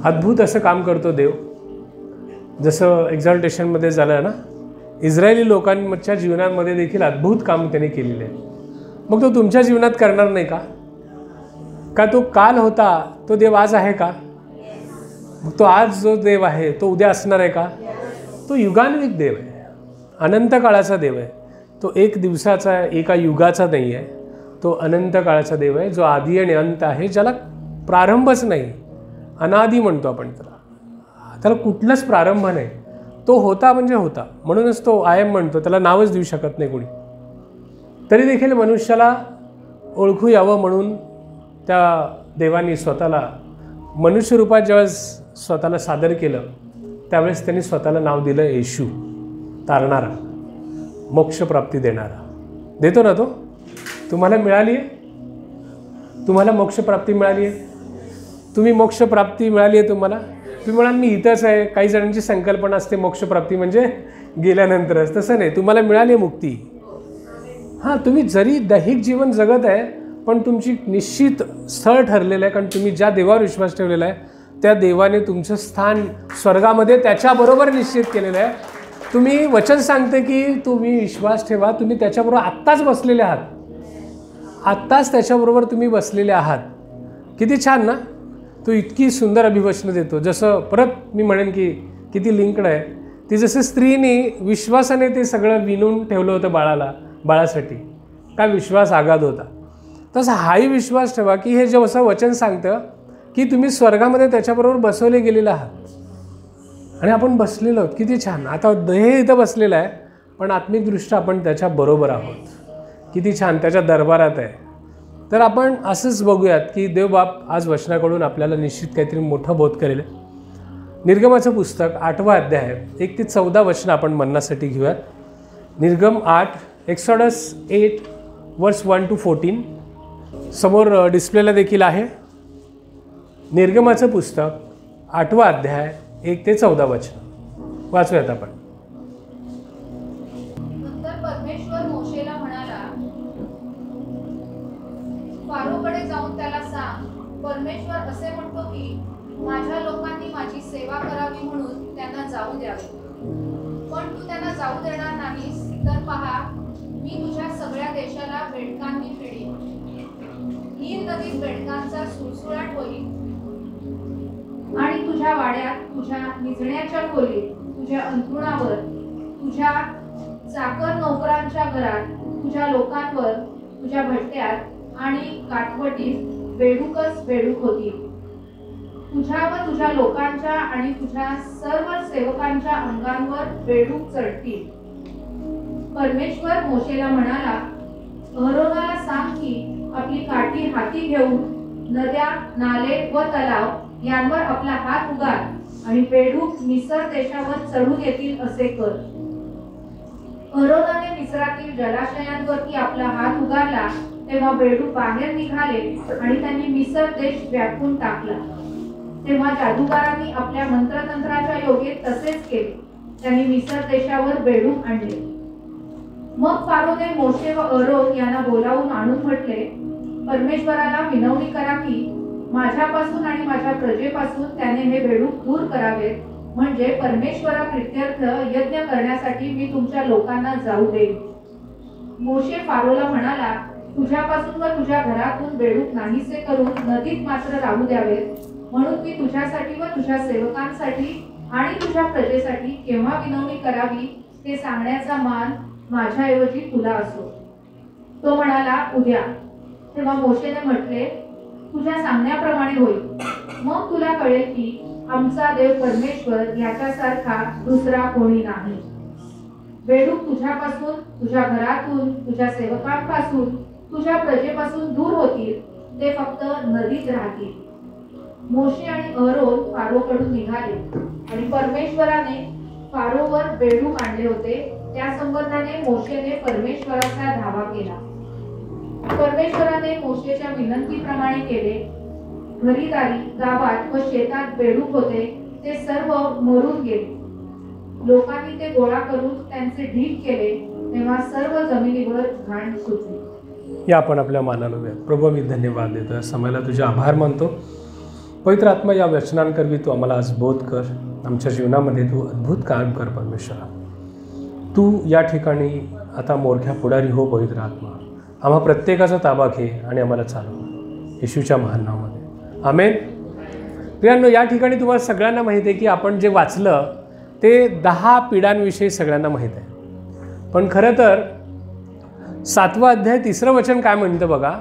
अद्भुत असं काम करतो देव. जसं एक्झाल्टेशनमध्ये झालं ना, इस्रायली लोकांच्या जीवनामध्ये देखील अद्भुत काम त्यांनी केलेले आहे. मग तो तुमच्या जीवनात करणार नाही का? का तो काल होता तो देव आज आहे का? मग तो आज जो देव आहे तो उद्या असणार आहे का? तो युगान्विक देव आहे, अनंत काळाचा देव आहे. तो एक दिवसाचा एका युगाचा नाही आहे, तो अनंत काळाचा देव आहे, जो आदी आणि अंत आहे, ज्याला प्रारंभच नाही. अनादी म्हणतो आपण त्याला कुठलाच प्रारंभ नाही. तो होता म्हणजे होता, म्हणूनच तो आय एम म्हणतो. त्याला नावच देऊ शकत नाही कोणी. तरी देखील मनुष्याला ओळखू यावं म्हणून त्या देवानी स्वतःला मनुष्य रूपात ज्यावेळेस स्वतःला सादर केलं, त्यावेळेस त्यांनी स्वतःला नाव दिलं येशू, तारणारा, मोक्षप्राप्ती देणारा. देतो ना तो? तुम्हाला मिळाली आहे? तुम्हाला मोक्षप्राप्ती मिळाली आहे? तुम्ही मोक्षप्राप्ती मिळाली आहे तुम्हाला? तुम्ही म्हणाल मी इथंच आहे. काही जणांची संकल्पना असते मोक्षप्राप्ती म्हणजे गेल्यानंतरच. तसं नाही, तुम्हाला मिळाली आहे मुक्ती. हां, तुम्ही जरी दैहिक जीवन जगत आहे, पण तुमची निश्चित स्थळ ठरलेलं आहे. कारण तुम्ही ज्या देवावर विश्वास ठेवलेला आहे त्या देवाने तुमचं स्थान स्वर्गामध्ये त्याच्याबरोबर निश्चित केलेलं आहे. तुम्ही वचन सांगते की तुम्ही विश्वास ठेवा, तुम्ही त्याच्याबरोबर आत्ताच बसलेले आहात. आत्ताच त्याच्याबरोबर तुम्ही बसलेले आहात. किती छान ना? तो इतकी सुंदर अभिवचनं देतो. जसं परत मी म्हणेन की किती लिंक्ड आहे ती. जसं स्त्रीने विश्वासाने ते सगळं विणून ठेवलं होतं बाळासाठी, काय विश्वास आगाध होता. तसं हाही विश्वास ठेवा की हे जसं वचन सांगतं की तुम्ही स्वर्गामध्ये त्याच्याबरोबर बसवले गेलेले आहात आणि आपण बसलेलो आहोत. किती छान. आता देह इथं बसलेला आहे, पण आत्मिकदृष्ट्या आपण त्याच्याबरोबर आहोत. किती छान, त्याच्या दरबारात आहे. तर आपण असंच बघूयात की देवबाप आज वचनाकडून आपल्याला निश्चित काहीतरी मोठं बोध करेल. निर्गमाचं पुस्तक 8वा अध्याय 1 ते 14 वचन आपण मननासाठी घेऊयात. निर्गम 8, एक्सोडस 8 वर्स 1 to 14 समोर डिस्प्लेला देखील आहे. निर्गमाचं पुस्तक 8वा अध्याय 1 ते 14 वचन वाचूयात आपण. नंतर परमेश्वर मोशेला म्हणाला, फारोकडे जाऊन त्याला सांग, परमेश्वर असे म्हणतो की माझ्या लोकांनी माझी सेवा करावी म्हणून त्यांना जाऊ द्यावे. पण तू त्यांना जाऊ देणार नाहीस, तर पहा, मी तुझ्या सगळ्या देशाला बेडकांनी फेडीन. नील नदीत बेडकांचा सुळसुळाट होईल आणि तुझ्या वाड्यात, तुझ्या निजण्याच्या खोलीत, तुझ्या अंथरुणावर, तुझ्या चाकर नोकरांच्या घरात, तुझ्या लोकांवर, तुझ्या भट्ट्यात आणि काठवटीत बेडूकच बेडूक होतील. तुझ्या व तुझ्या लोकांच्या आणि तुझ्या सर्व सेवकांच्या अंगांवर बेडूक चढतील. परमेश्वर मोशेला म्हणाला, अहरोनाला सांग की आपली काठी हाती घेऊन नद्या, नाले व तलाव यांवर आपला हात उगार आणि बेडूक मिस्र देशावर चढून येतील असे कर. अहरोनाने मिस्रातील जलाशयांवरती आपला हात उगारला तेव्हा बेडूक बाहेर निघाले आणि त्यांनी मिस्र देश व्यापून टाकला. तेव्हा जादूगारांनी आपल्या मंत्रतंत्राच्या योगे तसेच केले. त्यांनी मिस्र देशावर बेडूक आणले. मग फारोने मोशे व अहरोन यांना बोलावून आणून म्हटले, परमेश्वराला विनवणी करा की माझ्यापासून आणि माझ्या प्रजेपासून त्याने हे बेडूक दूर करावेत, म्हणजे परमेश्वराप्रित्यर्थ यज्ञ करण्यासाठी मी तुमच्या लोकांना जाऊ देईन. मोशे फारोला म्हणाला, तुझ्यापासून व तुझ्या घरातून बेडूक नाहीसे करून नदीत मात्र राहू द्यावेत, म्हणून मी तुझ्यासाठी व तुझ्या सेवकांसाठी आणि तुझ्या प्रजेसाठी केव्हा विनवणी करावी ते सांगण्याचा मान माझ्याऐवजी तुला असो. तो म्हणाला, उद्या. तेव्हा मोशेने म्हटले, तुझ्या सांगण्याप्रमाणे होईल. मग तुला कळेल की आमचा देव परमेश्वर याच्यासारखा दुसरा कोणी नाही. बेडूक तुझ्यापासून, तुझ्या घरातून, तुझ्या सेवकांपासून, तुझ्या प्रजेपासून दूर होतील, ते फक्त नदीत राहतील. मोशे आणि अहरोन फारोकडून निघाले आणि परमेश्वराने फारोवर बेडूक आणले होते. त्या संबंधाने मोशेने परमेश्वराचा धावा केला. परमेश्वराने मोशेच्या विनंतीप्रमाणे केले. घरीदारी, गावात व शेतात बेडूक होते ते सर्व मरून गेले. लोकांनी ते गोळा करून त्यांचे ढीग केले, तेव्हा सर्व जमिनीवर घाण सुटली. या आपण आपल्या मानाला प्रभू मी धन्यवाद देतो. या समयाला तुझे आभार मानतो पवित्र आत्मा, या वचनांकरवी तू आम्हाला आज बोध कर. आमच्या जीवनामध्ये तू अद्भुत काम कर परमेश्वरा. तू या ठिकाणी आता मोरख्या पुढारी हो पवित्र आत्मा. आम्हा प्रत्येकाचा ताबा घे आणि आम्हाला चालव, येशूच्या महान नावामध्ये आमेन. प्रियांनो, या ठिकाणी तुम्हाला सगळ्यांना माहीत आहे की आपण जे वाचलं ते 10 पिढ्यांविषयी सगळ्यांना माहीत आहे. पण खरं तर 7वा अध्याय 3रं वचन काय म्हणतं बघा.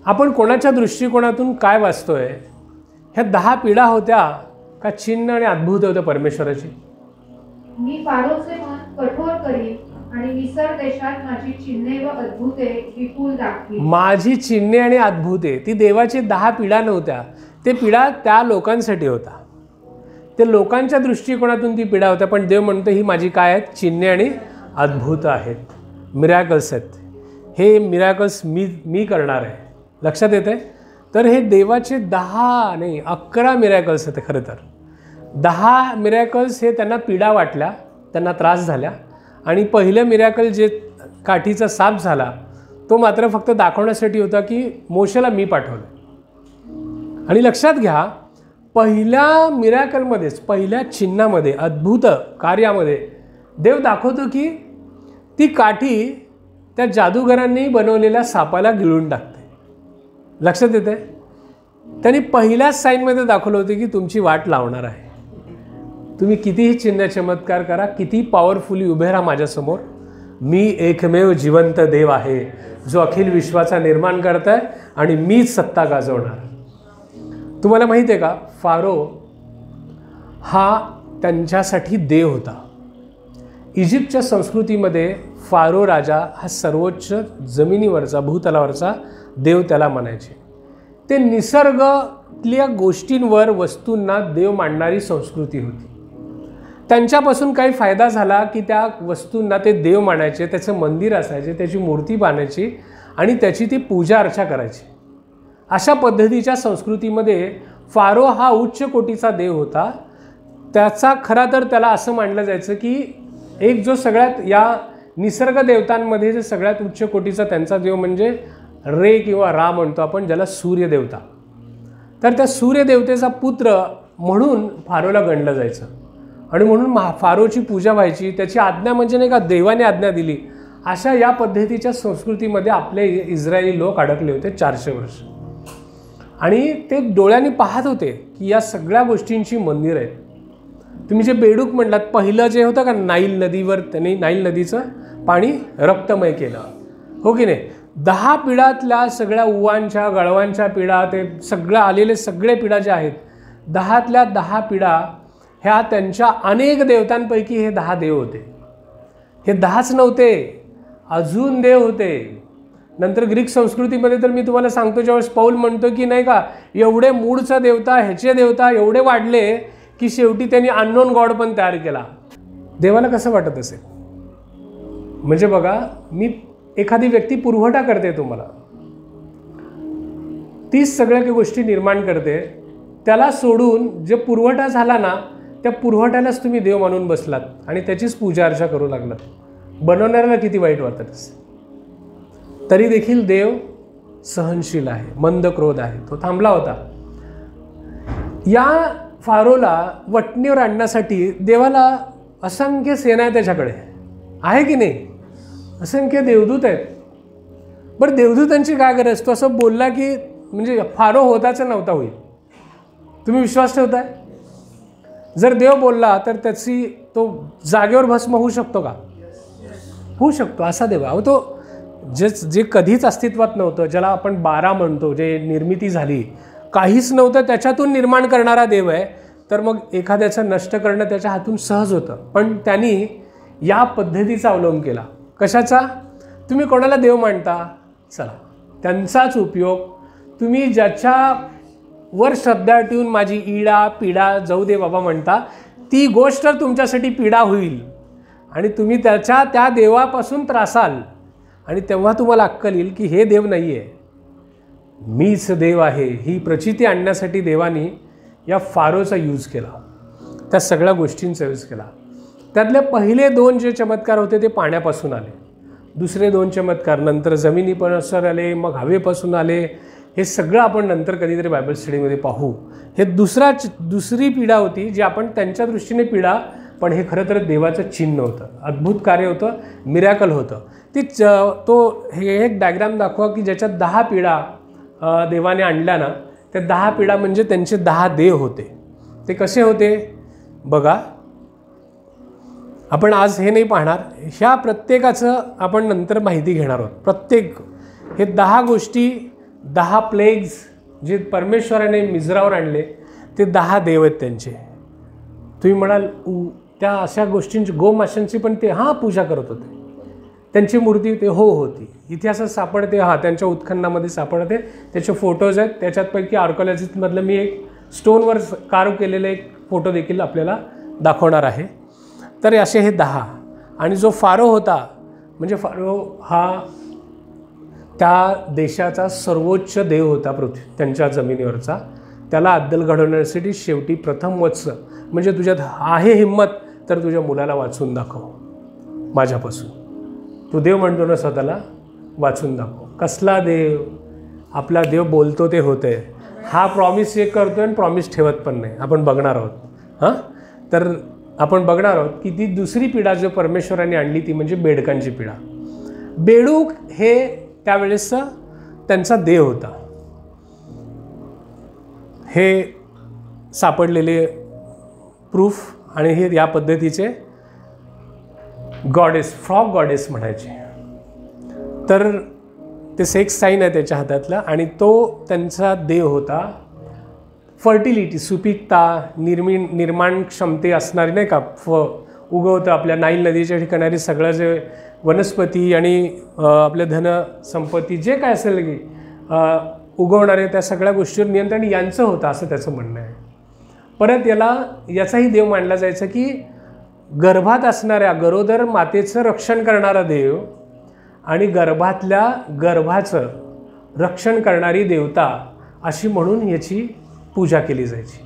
आपण कोणाच्या दृष्टिकोनातून काय वाचतोय? ह्या 10 पिढ्या होत्या का चिन्ह आणि अद्भुत होत्या परमेश्वराची? मी फारोचे मन कठोर करीन आणि मिसर देशात माझी चिन्हे व अद्भुते विपुल दाखवीन. माझी चिन्हे आणि अद्भुते, ती देवाची 10 पिढ्या नव्हत्या. ते पिढ्या त्या लोकांसाठी होता. ते लोकांच्या दृष्टिकोनातून ती पिढ्या होत्या. पण देव म्हणतो ही माझी काय आहेत? चिन्हे आणि अद्भुत आहेत, मिरॅकल्स आहेत. हे मिरॅकल्स मी करणार आहे. लक्षात येते? तर हे देवाचे 10 नाही 11 मिरॅकल्स आहेत. खरं तर 10 मिरॅकल्स हे त्यांना पीडा वाटल्या, त्यांना त्रास झाल्या. आणि पहिलं मिरॅकल जे काठीचा साप झाला तो मात्र फक्त दाखवण्यासाठी होता की मोशेला मी पाठवलं. आणि लक्षात घ्या, पहिल्या मिरॅकलमध्येच, पहिल्या चिन्हामध्ये, अद्भुत कार्यामध्ये देव दाखवतो की ती काठी त्या जादूगरांनी बनवलेल्या सापाला गिळून टाकते. लक्षात येते? त्यांनी पहिल्याच साईनमध्ये दाखवलं होतं की तुमची वाट लावणार आहे. तुम्ही कितीही चिन्ह चमत्कार करा, किती पॉवरफुली उभे राहा माझ्यासमोर, मी एकमेव जिवंत देव आहे जो अखिल विश्वाचा निर्माण करताय आणि मीच सत्ता गाजवणार. तुम्हाला माहिती आहे का, फारो हा त्यांच्यासाठी देव होता. इजिप्तच्या संस्कृतीमध्ये फारो राजा हा सर्वोच्च जमिनीवरचा, भूतलावरचा देव त्याला म्हणायचे. ते निसर्गातल्या गोष्टींवर, वस्तूंना देव मानणारी संस्कृती होती. त्यांच्यापासून काही फायदा झाला की त्या वस्तूंना ते देव मानायचे, त्याचं मंदिर असायचे, त्याची मूर्ती बांधायची आणि त्याची ती पूजा अर्चा करायची. अशा पद्धतीच्या संस्कृतीमध्ये फारो हा उच्च कोटीचा देव होता. त्याचा खरा तर त्याला असं मानलं जायचं की एक जो सगळ्यात या निसर्ग देवतांमध्ये जे सगळ्यात उच्च कोटीचा त्यांचा देव म्हणजे रे किंवा रा म्हणतो आपण, ज्याला सूर्यदेवता. तर त्या सूर्यदेवतेचा पुत्र म्हणून फारोला गणलं जायचं आणि म्हणून फारोची पूजा व्हायची. त्याची आज्ञा म्हणजे नाही का, देवाने आज्ञा दिली. अशा या पद्धतीच्या संस्कृतीमध्ये आपले इस्रायली लोक अडकले होते 400 वर्ष. आणि ते डोळ्यांनी पाहत होते की या सगळ्या गोष्टींची मंदिर आहेत. तुम्ही जे बेडूक म्हणलात, पहिलं जे होतं का नाईल नदीवर, त्यांनी नाईल नदीचं पाणी रक्तमय केलं, हो की नाही? 10 पिढ्यातल्या सगळ्या उवांच्या, गळवांच्या पिढ्या, ते सगळं आलेले सगळे पिढ्या ज्या आहेत, 10तल्या 10 पिढ्या ह्या त्यांच्या अनेक देवतांपैकी हे 10 देव होते. हे 10च नव्हते, अजून देव होते. नंतर ग्रीक संस्कृतीमध्ये तर मी तुम्हाला सांगतो, ज्यावेळेस पौल म्हणतो की नाही का, एवढे मूळचा देवता, ह्याचे देवता एवढे वाढले की शेवटी त्यांनी अननोन गॉड पण तयार केला. देवाला कसं वाटत असेल? म्हणजे बघा, मी एखादी व्यक्ती पुरवठा करते तुम्हाला, तीच सगळ्या काही गोष्टी निर्माण करते, त्याला सोडून जे पुरवठा झाला ना, त्या पुरवठ्यालाच तुम्ही देव मानून बसलात आणि त्याचीच पूजा अर्चा करू लागलात. बनवणाऱ्याला किती वाईट वाटत असेल. तरी देखील देव सहनशील आहे, मंद क्रोध आहे, तो थांबला होता. या फारोला वटणीवर आणण्यासाठी देवाला असंख्य सेना आहे, त्याच्याकडे आहे की नाही, असंख्य देवदूत आहेत. बरं, देवदूतांची काय गरज? तो असं बोलला की म्हणजे फारो होताचा नव्हता होईल. तुम्ही विश्वास ठेवताय? जर देव बोलला तर त्याची तो जागेवर भस्म होऊ शकतो का? होऊ शकतो. असा देव. अहो, तो जे कधीच अस्तित्वात नव्हतं, ज्याला आपण 12 म्हणतो, जे निर्मिती झाली, काहीच नव्हतं, त्याच्यातून निर्माण करणारा देव आहे. तर मग एखाद्याचं नष्ट करणं त्याच्या हातून सहज होतं. पण त्यांनी या पद्धतीचा अवलंब केला. कशाचा? तुम्ही कोणाला देव मानता, चला त्यांचाच उपयोग, तुम्ही ज्याच्यावर श्रद्धा ठेवून माझी इडा पीडा जाऊ दे बाबा म्हणता, ती गोष्ट तुमच्यासाठी पीडा होईल आणि तुम्ही त्या देवापासून त्रासाल. आणि तेव्हा तुम्हाला अक्कल येईल की हे देव नाही आहे, मीच देव आहे. ही प्रचिती आणण्यासाठी देवानी या फारोचा यूज केला, त्या सगळ्या गोष्टींचा यूज केला. त्यातले पहिले 2 जे चमत्कार होते ते पाण्यापासून आले. दुसरे 2 चमत्कार नंतर जमिनीपासून आले, मग हवेपासून आले. हे सगळं आपण नंतर कधीतरी बायबल स्टडीमध्ये पाहू. हे दुसरी पिढा होती जी आपण त्यांच्या दृष्टीने पिढा, पण हे खरं तर देवाचं चिन्ह होतं, अद्भुत कार्य होतं, मिरॅकल होतं. हे एक डायग्राम दाखवा की ज्याच्यात 10 पिढा देवाने आणल्या ना, त्या 10 पिढा म्हणजे त्यांचे 10 देव होते. ते कसे होते बघा. आपण आज हे नाही पाहणार, ह्या प्रत्येकाचं आपण नंतर माहिती घेणार आहोत. प्रत्येक हे 10 गोष्टी, 10 प्लेग्स जे परमेश्वराने मिजरावर आणले, ते 10 देव आहेत त्यांचे. तुम्ही म्हणाल त्या अशा गोष्टींची, गोमाशांची पण ते पूजा करत होते, त्यांची मूर्ती ते होती. इतिहासात सापडते, त्यांच्या उत्खननामध्ये सापडते, त्याचे फोटोज आहेत. त्याच्यातपैकी आर्किओलॉजीमधलं मी एक स्टोनवर कार्व केलेले एक फोटो देखील आपल्याला दाखवणार आहे. तर असे हे 10. आणि जो फारो होता, म्हणजे फारो हा त्या देशाचा सर्वोच्च देव होता त्यांच्या जमिनीवरचा. त्याला अद्दल घडवण्यासाठी शेवटी प्रथम वत्स, म्हणजे तुझ्यात आहे हिंमत तर तुझ्या मुलाला वाचून दाखव माझ्यापासून. तू देव म्हणतो ना स्वतःला, वाचून दाखव. कसला देव? आपला देव बोलतो ते होते. हा प्रॉमिस एक करतो आणि प्रॉमिस ठेवत पण नाही. आपण बघणार आहोत. तर आपण बघणार आहोत की ती दुसरी पिढा जो परमेश्वराने आणली ती म्हणजे बेडकांची पिढा. बेडूक हे त्यावेळेसचा त्यांचा देव होता. हे सापडलेले प्रूफ, आणि हे या पद्धतीचे गॉडेस, फ्रॉग गॉडेस म्हणायचे. तर ते सेक्स साईन आहे त्याच्या हातातला, आणि तो त्यांचा देव होता. फर्टिलिटी, सुपीकता, निर्माण क्षमते असणारी, नाही का, उगवतं आपल्या नाईल नदीच्या ठिकाणी सगळं जे वनस्पती आणि आपल्या धनसंपत्ती जे काय असेल की उगवणारे, त्या सगळ्या गोष्टीवर नियंत्रण यांचं होतं असं त्याचं म्हणणं आहे. परत याचाही देव मानला जायचा की गर्भात असणाऱ्या गरोदर मातेचं रक्षण करणारा देव आणि गर्भाचं रक्षण करणारी देवता अशी म्हणून याची पूजा केली जायची.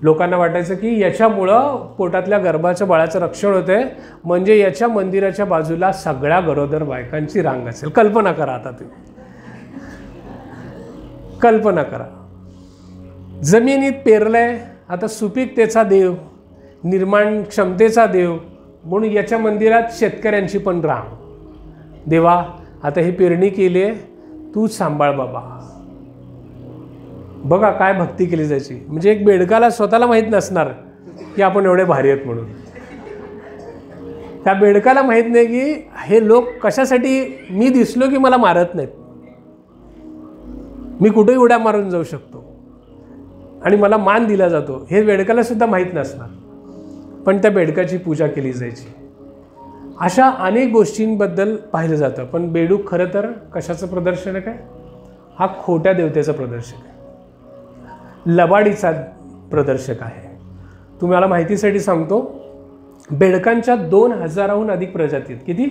लोकांना वाटायचं की याच्यामुळं पोटातल्या गर्भाच्या बाळाचं रक्षण होतंय, म्हणजे याच्या मंदिराच्या बाजूला सगळ्या गरोदर बायकांची रांग असेल. कल्पना करा आता तुम्ही, कल्पना करा. जमिनीत पेरलंय, आता सुपीकतेचा देव, निर्माण क्षमतेचा देव, म्हणून याच्या मंदिरात शेतकऱ्यांची पण रांग. देवा आता ही पेरणी केली आहे, तूच सांभाळ बाबा. बघा काय भक्ती केली जायची. म्हणजे एक बेडकाला स्वतःला माहीत नसणार की आपण एवढे भारी आहेत म्हणून. त्या बेडकाला माहीत नाही की हे लोक कशासाठी, मी दिसलो की मला मारत नाहीत, मी कुठेही उड्या मारून जाऊ शकतो आणि मला मान दिला जातो, हे बेडकाला सुद्धा माहीत नसणार. पण त्या बेडकाची पूजा केली जायची. अशा अनेक गोष्टींबद्दल पाहिलं जातं. पण बेडूक खरं तर कशाचं प्रदर्शन आहे? काय हा खोट्या देवतेचं प्रदर्शक आहे, लबाडीचा प्रदर्शक आहे. तुम्हाला माहितीसाठी सांगतो, बेडकांच्या 2000हून अधिक प्रजाती आहेत. किती?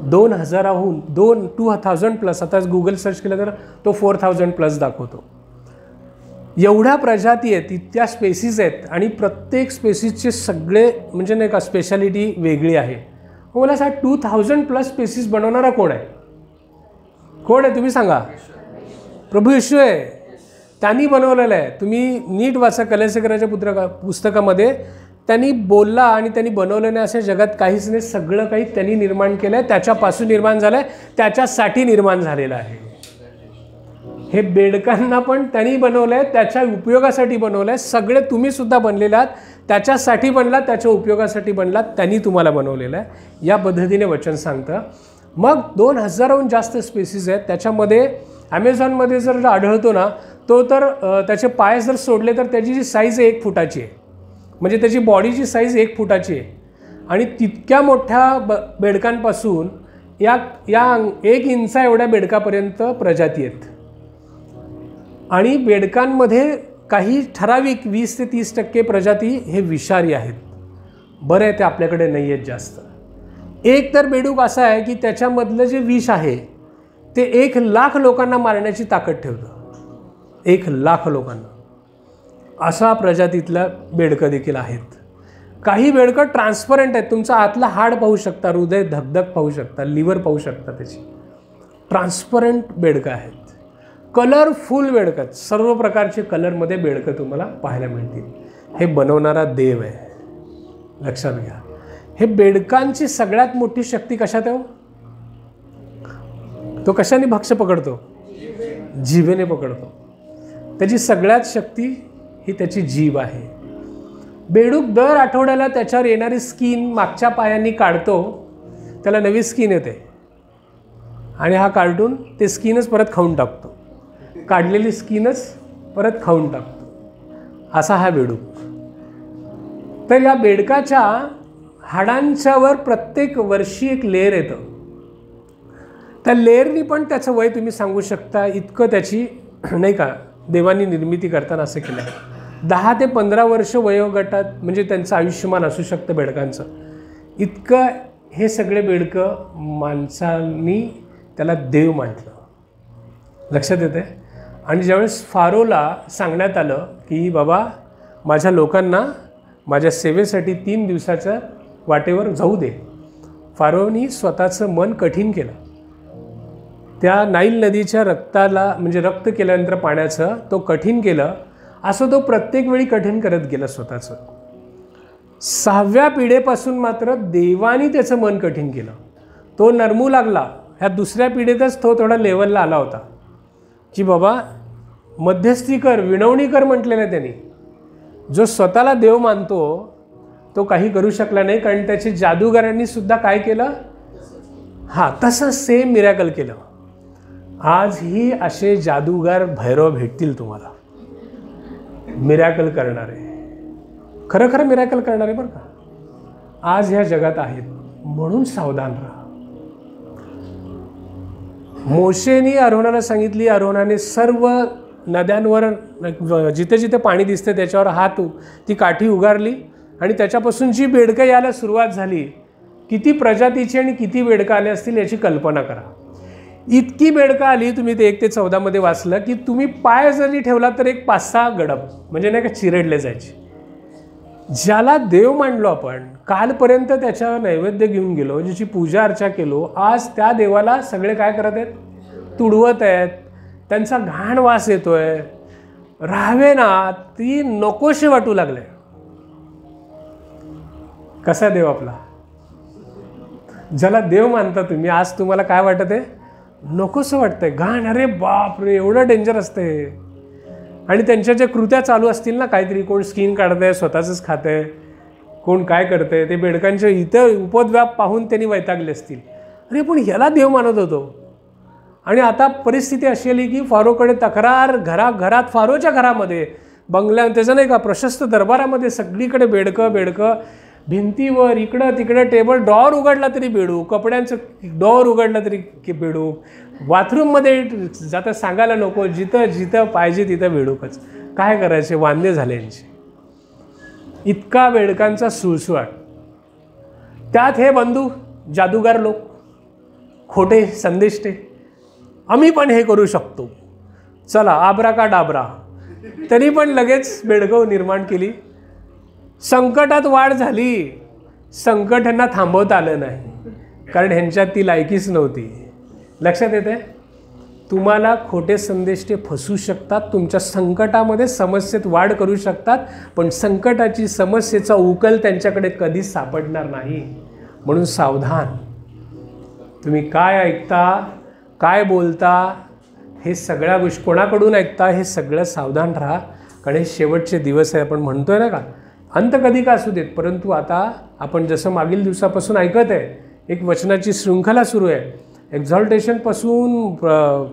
2000+ आता गुगल सर्च केलं तर तो 4000+ दाखवतो. एवढ्या प्रजाती आहेत, इतक्या स्पेसीज आहेत, आणि प्रत्येक स्पेसीजचे सगळे म्हणजे नाही का स्पेशालिटी वेगळी आहे. मला सांगा 2000+ स्पेसीज बनवणारा कोण आहे? कोण आहे तुम्ही सांगा? प्रभू येशू आहे, त्यांनी बनवलेलं आहे. तुम्ही नीट वाचा कलेशेखराच्या पुस्तकामध्ये, त्यांनी बोलला आणि त्यांनी बनवलं नाही असं जगात काहीच नाही. सगळं काही त्यांनी निर्माण केलं आहे, त्याच्यापासून निर्माण झालं आहे, त्याच्यासाठी निर्माण झालेलं आहे. हे बेडकांना पण त्यांनी बनवलं आहे, त्याच्या उपयोगासाठी बनवलं आहे. सगळे तुम्ही सुद्धा बनलेले आहात, त्याच्यासाठी बनलात, त्याच्या उपयोगासाठी बनलात, त्यांनी तुम्हाला बनवलेलं आहे. या पद्धतीने वचन सांगतं. मग 2000हून जास्त स्पेसीज आहेत. त्याच्यामध्ये ॲमेझॉनमध्ये जर आढळतो ना, तो तर त्याचे पाय जर सोडले तर त्याची जी साईज आहे 1 फुटाची आहे. म्हणजे त्याची बॉडीची साईज 1 फुटाची आहे. आणि तितक्या मोठ्या बेडकांपासून या 1 इंचा एवढ्या बेडकापर्यंत प्रजाती आहेत. आणि बेडकांमध्ये काही ठराविक 20 ते 30% प्रजाती हे विषारी आहेत. बरं आहे ते आपल्याकडे नाही आहेत जास्त. एक तर बेडूक असा आहे की त्याच्यामधलं जे विष आहे ते 1,00,000 लोकांना मारण्याची ताकद ठेवतं. 1,00,000 लोकांना. अशा प्रजातीतल्या बेडकं देखील आहेत. काही बेडकं ट्रान्सपरंट आहेत. तुमचा आतला हाड पाहू शकता, हृदय धगधग पाहू शकता, लिव्हर पाहू शकता, त्याची ट्रान्सपरंट बेडकं आहेत. कलरफुल बेडकं, सर्व प्रकारचे कलरमध्ये बेडकं तुम्हाला पाहायला मिळतील. हे बनवणारा देव आहे, लक्षात घ्या. हे बेडकांची सगळ्यात मोठी शक्ती कशात आहे? तो कशाने भक्ष्य पकडतो? जिभेने पकडतो. त्याची सगळ्यात शक्ती ही त्याची जीभ आहे. बेडूक दर आठवड्याला त्याच्यावर येणारी स्किन मागच्या पायांनी काढतो, त्याला नवी स्किन येते आणि हा कार्टून ते स्किनच परत खाऊन टाकतो, काढलेली स्किनच परत खाऊन टाकतो. असा हा बेडूक. तर या बेडकाच्या हाडांच्यावर प्रत्येक वर्षी एक लेअर येतं. त्या लेअरनी पण त्याचं वय तुम्ही सांगू शकता, इतकं त्याची नाही का देवानी निर्मिती करताना असं केलं आहे. 10 ते 15 वर्ष वयोगटात म्हणजे त्यांचं आयुष्यमान असू शकतं बेडकांचं. इतकं हे सगळे बेडकं माणसांनी त्याला देव म्हटलं, लक्षात येते. आणि ज्यावेळेस फारोला सांगण्यात आलं की बाबा माझ्या लोकांना माझ्या सेवेसाठी 3 दिवसाच्या वाटेवर जाऊ दे, फारोनी स्वतःचं मन कठीण केलं. त्या नाईल नदीच्या रक्ताला म्हणजे रक्त केल्यानंतर पाण्याचं तो कठीण केलं, असं तो प्रत्येक वेळी कठीण करत गेला स्वतःचं. 6व्या पिढीपासून मात्र देवानी त्याचं मन कठीण केलं. तो नरमू लागला. ह्या 2ऱ्या पिढीतच तो थोडा लेवलला आला होता की बाबा मध्यस्थी कर, विनवणी कर म्हटलेलं आहे त्यांनी. जो स्वतःला देव मानतो तो काही करू शकला नाही, कारण त्याचे जादूगारांनी सुद्धा काय केलं? तसं सेम मिरॅकल केलं. आजही असे जादूगार भैरव भेटतील तुम्हाला, मिरॅकल करणारे, खरं मिरॅकल करणारे बरं का, आज ह्या जगात आहेत. म्हणून सावधान राहा. मोशेने अरोनाला सांगितली, अरोनाने सर्व नद्यांवर जिथे जिथे पाणी दिसते त्याच्यावर ती काठी उगारली आणि त्याच्यापासून जी बेडकं यायला सुरुवात झाली. किती प्रजातीची आणि किती बेडकं आले असतील याची कल्पना करा. इतकी बेडकं आली, तुम्ही ते 1 ते 14 वाचलं की तुम्ही पाय जरी ठेवला तर एक 5-6 गडप म्हणजे नाही का चिरडले जायचे. ज्याला देव मानलो आपण, कालपर्यंत त्याच्या नैवेद्य घेऊन गेलो, ज्याची पूजा अर्चा केलो, आज त्या देवाला सगळे काय करत आहेत? तुडवत आहेत. त्यांचा घाण वास येतोय, राहावे ना, ती नकोशी वाटू लागले. कसा देव आपला? ज्याला देव मानता तुम्ही, आज तुम्हाला काय वाटत आहे? नकोसं वाटतंय, घाण, अरे बाप रे, एवढं डेंजर असते. आणि त्यांच्या ज्या कृत्या चालू असतील ना, काहीतरी कोण स्किन काढतंय, स्वतःच खातंय, कोण काय करतंय, ते बेडकांच्या इतर उपद्व्याप पाहून त्यांनी वैतागले असतील. अरे पण ह्याला देव मानत होतो. आणि आता परिस्थिती अशी आली की फारोकडे तक्रार, घरात फारोच्या घरामध्ये, बंगल्या, त्याचं नाही का प्रशस्त दरबारामध्ये सगळीकडे बेडकं, भिंतीवर इकडं तिकडं, टेबल ड्रॉवर उघडला तरी बेडूक, कपड्यांचं ड्रॉवर उघडलं तरी बेडूक, बाथरूममध्ये जाता सांगायला नको, जिथं पाहिजे तिथं बेडूकच. काय करायचे? वांदे झाले यांचे. इतका बेडकांचा सुळसुळाट. त्यात हे बंधू जादूगार लोक, खोटे संदेष्टे, आम्ही पण हे करू शकतो, चला आब्रा का डाबरा. तरी पण लगेच बेडकं निर्माण केली. संकटात वाढ झाली, संकट ह्यांना थांबवता आलं नाही, कारण ह्यांच्यात ती लायकीच नव्हती. लक्षात येते? तुम्हाला खोटे संदेष्टे फसवू शकतात, तुमच्या संकटामध्ये समस्येत वाढ करू शकतात, पण संकटाची समस्येचा उकल त्यांच्याकडे कधीच सापडणार नाही. म्हणून सावधान. तुम्ही काय ऐकता, काय बोलता, हे सगळ्या गोष्टी कोणाकडून ऐकता, हे सगळं सावधान राहा, कारण हे शेवटचे दिवस आहे. आपण म्हणतोय ना का, अंत कधी का असू देत, परंतु आता आपण जसं मागील दिवसापासून ऐकत आहे, एक वचनाची शृंखला सुरू आहे. एक्झॉल्टेशनपासून,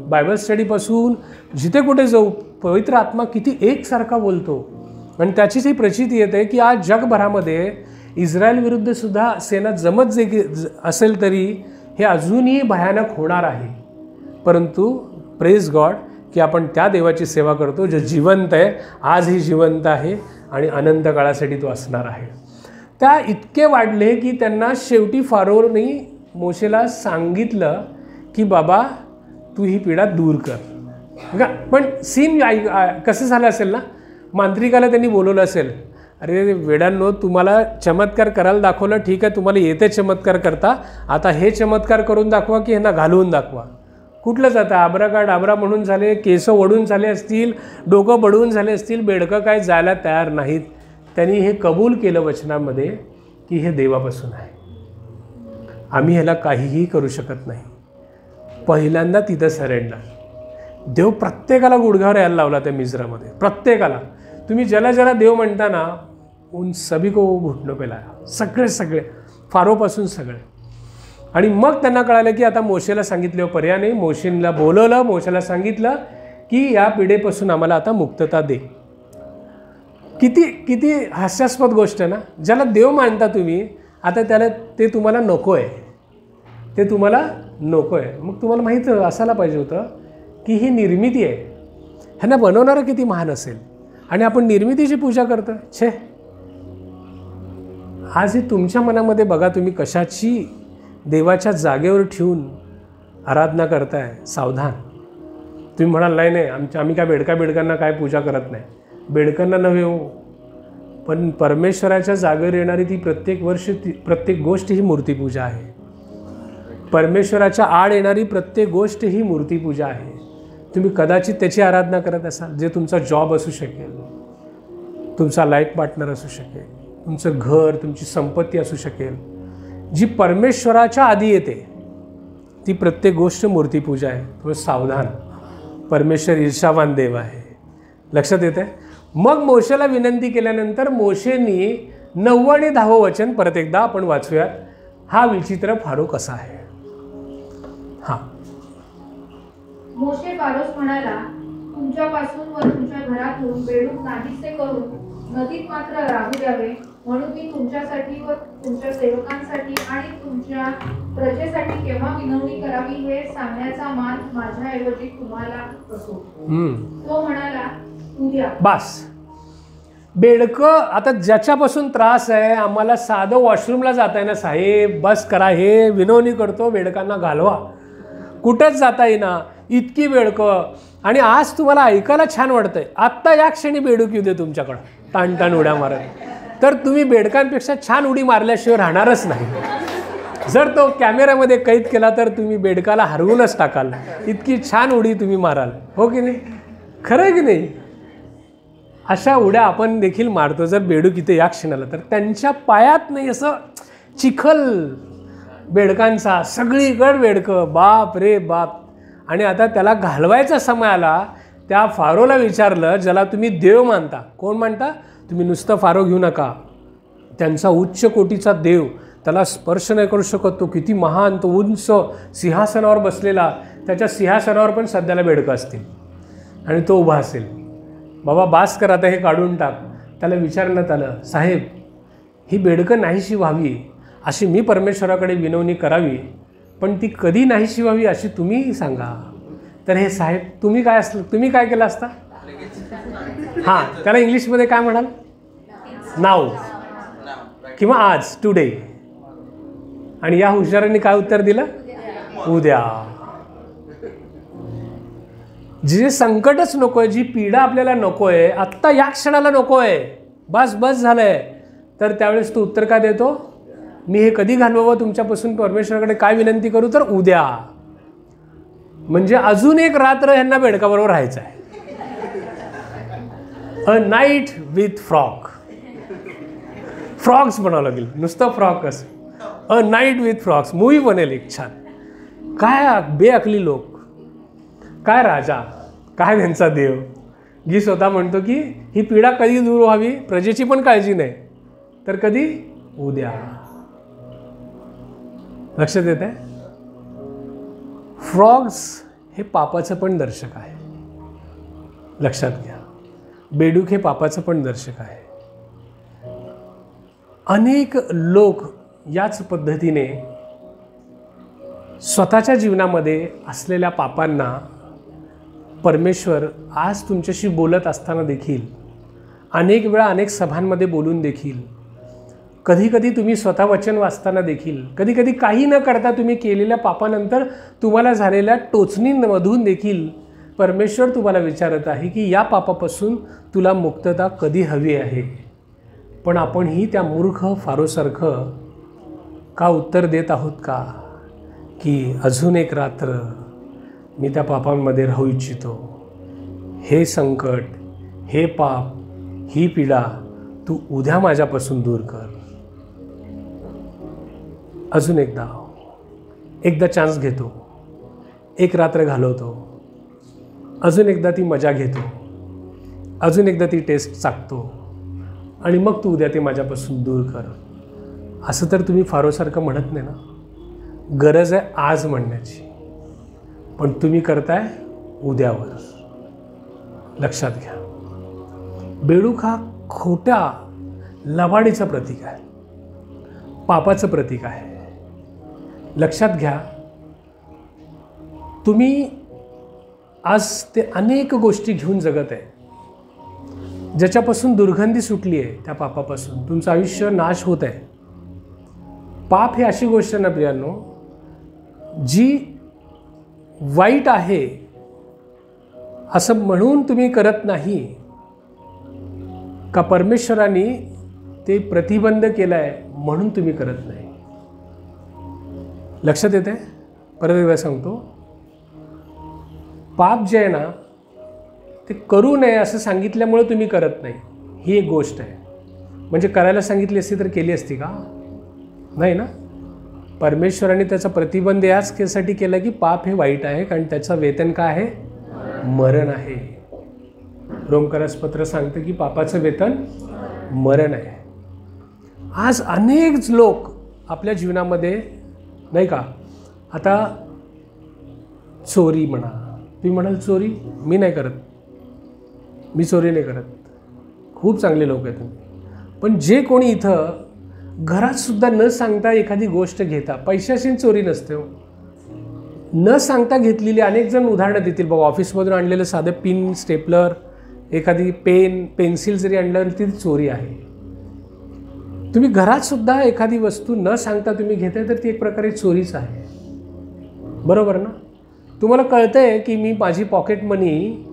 बायबल स्टडीपासून, जिथे कुठे जाऊ पवित्र आत्मा किती एकसारखा बोलतो. आणि त्याचीच ही प्रचिती येते की आज जगभरामध्ये इस्रायल विरुद्ध सुद्धा सेना जमत असेल तरी हे अजूनही भयानक होणार आहे. परंतु प्रेज गॉड की आपण त्या देवाची सेवा करतो जो जिवंत आहे, आजही जिवंत आहे आणि अनंत काळासाठी तो असणार आहे. त्या इतके वाढले की त्यांना शेवटी फारोने मोशेला सांगितलं की बाबा तू ही पीडा दूर कर. पण सीन कसं झालं असेल ना, मांत्रिकाला त्यांनी बोलवलं असेल, अरे वेडांनो, तुम्हाला चमत्कार करायला दाखवलं, ठीक आहे, तुम्हाला येते चमत्कार करता, आता हे चमत्कार करून दाखवा की ह्यांना घालवून दाखवा. कुठलं जातं? आबराकाडाबरा म्हणून झाले, केस ओढून झाले असतील, डोकं बडवून झाले असतील, बेडकं काय जायला तयार नाहीत. त्यांनी हे कबूल केलं वचनामध्ये की हे देवापासून आहे, आम्ही ह्याला काहीही करू शकत नाही. पहिल्यांदा तिथं सरेंडर. देव प्रत्येकाला गुडघ्यावर यायला लावला त्या मिझरामध्ये, प्रत्येकाला. तुम्ही ज्याला ज्याला देव म्हणता ना, उन सभी को घुटणं पे लाया, सगळे फारोपासून सगळे. आणि मग त्यांना कळालं की आता मोशेला सांगितलं पर्याय नाही. मोशेला बोलवलं, मोशेला सांगितलं की या पिढेपासून आम्हाला आता मुक्तता दे. किती किती हास्यास्पद गोष्ट आहे ना. ज्याला देव मानता तुम्ही, आता त्याला ते तुम्हाला नको आहे, ते तुम्हाला नको आहे. मग तुम्हाला माहीत असायला पाहिजे होतं की ही निर्मिती आहे, ह्यांना बनवणारं किती महान असेल, आणि आपण निर्मितीची पूजा करतो. छे, आज हे तुमच्या मनामध्ये बघा, तुम्ही कशाची देवाच्या जागेवर ठेवून आराधना करताय. सावधान. तुम्ही म्हणाल नाही नाही आम्ही काय बेडकांना काय पूजा करत नाही. बेडकांना नव्हे हो, पण परमेश्वराच्या जागेवर येणारी ती प्रत्येक गोष्ट ही मूर्तीपूजा आहे. परमेश्वराच्या आड येणारी प्रत्येक गोष्ट ही मूर्तीपूजा आहे. तुम्ही कदाचित त्याची आराधना करत असाल, जे तुमचा जॉब असू शकेल, तुमचा लाईफ पार्टनर असू शकेल, तुमचं घर, तुमची संपत्ती असू शकेल. जी परमेश्वराच्या आधी येते ती प्रत्येक गोष्ट मूर्तीपूजा आहे. थोडं सावधान. परमेश्वर ईर्षावान देव आहे. लक्षात येते. मग मोशेला विनंती केल्यानंतर मोशेनी 9 आणि 10 वचन परत एकदा आपण वाचूयात. हा विचित्र फारो कसा आहे. हा. मोशे फारोस म्हणाला, तुमच्यापासून व तुमच्या घरातून बेडूक नाहीसे करून नदीत मात्र राहू द्यावे, म्हणून मी तुमच्यासाठी व तुमच्या सेवकांसाठी आणि तुमच्या प्रजेसाठी केव्हा विनवणी करावी हे सांगण्याचा मान माझ्याऐवजी तुम्हाला असो. तो म्हणाला, उद्या. बस. बेडकं आता ज्याच्यापासून त्रास आहे, आम्हाला साधं वॉशरूमला जाता आहे ना साहेब, बस करा. हे विनवणी करतो, बेडकांना घालवा. कुठंच जाता येईना, इतकी बेडकं. आणि आज तुम्हाला ऐकायला छान वाटतंय, आत्ता या क्षणी बेडूक येऊ दे तुमच्याकडं ताण उड्या मारत, तर तुम्ही बेडकांपेक्षा छान उडी मारल्याशिवाय राहणारच नाही. जर तो कॅमेऱ्यामध्ये कैद केला तर तुम्ही बेडकाला हरवूनच टाकाल, इतकी छान उडी तुम्ही माराल. हो की नाही? खरं आहे की नाही? अशा उड्या आपण देखील मारतो. जर बेडूक इथे या क्षणाला, तर त्यांच्या पायात नाही असं चिखल बेडकांचा, सगळीकडे बेडकं. बाप रे बाप. आणि आता त्याला घालवायचा समय आला. त्या फारोला विचारलं, ज्याला तुम्ही देव मानता. कोण मानता तुम्ही? नुसतं फारो घेऊ नका, त्यांचा उच्च कोटीचा देव. त्याला स्पर्श नाही करू शकत. तो किती महान, तो उंच सिंहासनावर बसलेला. त्याच्या सिंहासनावर पण सध्याला बेडकं असतील आणि तो उभा असेल. बाबा बास कर, आता हे काढून टाक. त्याला विचारण्यात आलं, साहेब ही बेडकं नाहीशी व्हावी अशी मी परमेश्वराकडे विनवणी करावी, पण ती कधी नाहीशी व्हावी अशी तुम्ही सांगा. तर हे साहेब तुम्ही काय केलं असता? हां, त्याला इंग्लिशमध्ये काय म्हणाल? नाव किंवा आज, टुडे. आणि या हुशारांनी काय उत्तर दिलं? उद्या. जे संकटच नको आहे, जी पीडा आपल्याला नको आहे, आत्ता या क्षणाला नको आहे, बस झालंय, तर त्यावेळेस तो उत्तर काय देतो? मी हे कधी घालवावं तुमच्यापासून, परमेश्वराकडे काय विनंती करू? तर उद्या. म्हणजे अजून एक रात्र ह्यांना बेडकाबरोबर राहायचं आहे. अ नाईट विथ फ्रॉग. फ्रॉग्स म्हणावं लागेल, नुसतं फ्रॉग कसं. अ नाईट विथ फ्रॉग्स मूवी बनेल एक छान. काय बेअकली लोक, काय राजा, काय त्यांचा देव. जी स्वतः म्हणतो की ही पीडा कधी दूर व्हावी, प्रजेची पण काळजी नाही, तर कधी? उद्या. लक्षात येत आहे? फ्रॉग्स हे पापाचं पण दर्शक आहे. लक्षात घ्या. बेडूक हे पापाचं पण दर्शक आहे. अनेक लोक याच पद्धतीने स्वतःच्या जीवनामध्ये असलेल्या पापांना परमेश्वर आज तुमच्याशी बोलत असताना देखील, अनेक वेळा अनेक सभांमध्ये बोलून देखील, कधीकधी तुम्ही स्वतः वचन वाचताना देखील, कधीकधी काही न करता तुम्ही केलेल्या पापानंतर तुम्हाला झालेल्या टोचणींमधून देखील परमेश्वर तुम्हाला विचारत आहे की या पापापासून तुला मुक्तता कधी हवी आहे. पण आपणही त्या मूर्ख फारोसारखं का उत्तर देत आहोत का की अजून एक रात्र, मी त्या पापांमध्ये राहू इच्छितो. हे संकट, हे पाप, ही पीडा तू उद्या माझ्यापासून दूर कर. अजून एकदा चान्स घेतो, एक रात्र घालवतो, अजून एकदा ती मजा घेतो, अजून एकदा ती टेस्ट चाकतो आणि मग तू उद्या ते माझ्यापासून दूर कर. असं तर तुम्ही फारोसारखं म्हणत नाही ना. गरज आहे आज म्हणण्याची, पण तुम्ही करताय उद्यावर. लक्षात घ्या, बेडूक हा खोट्या लबाडीचं प्रतीक आहे, पापाचं प्रतीक आहे. लक्षात घ्या, तुम्ही आज ते अनेक गोष्टी घेऊन जगत आहे ज्याच्यापासून दुर्गंधी सुटली आहे. त्या पापापासून तुमचं आयुष्य नाश होत आहे. पाप ही अशी गोष्ट ना प्रियांनो, जी वाईट आहे असं म्हणून तुम्ही करत नाही का परमेश्वराने ते प्रतिबंध केलं आहे म्हणून तुम्ही करत नाही. लक्षात येते? परत एकदा सांगतो, पाप जे आहे ना ते करू नये असं सांगितल्यामुळे तुम्ही करत नाही, ही एक गोष्ट आहे. म्हणजे करायला सांगितली असती तर केली असती का? नाही ना. परमेश्वराने त्याचा प्रतिबंध याच केसाठी केला की पाप हे वाईट आहे, कारण त्याचं वेतन काय आहे? मरण आहे. रोमकरास पत्र सांगतं की पापाचं वेतन मरण आहे. आज अनेक लोक आपल्या जीवनामध्ये नाही का, आता चोरी म्हणा, तुम्ही म्हणाल चोरी मी नाही करत, मी चोरी नाही करत, खूप चांगले लोक आहेत तुम्ही. पण जे कोणी इथं घरात सुद्धा न सांगता एखादी गोष्ट घेता, पैशाची चोरी नसते हो, न सांगता घेतलेली अनेक जण उदाहरणं देतील. बघा, ऑफिसमधून आणलेलं साधं पिन, स्टेपलर, एखादी पेन, पेन्सिल जरी आणलं ती चोरी आहे. तुम्ही घरात सुद्धा एखादी वस्तू न सांगता तुम्ही घेताय तर ती एक प्रकारे चोरीच आहे. बरोबर ना? तुम्हाला कळतंय की मी माझी पॉकेट मनी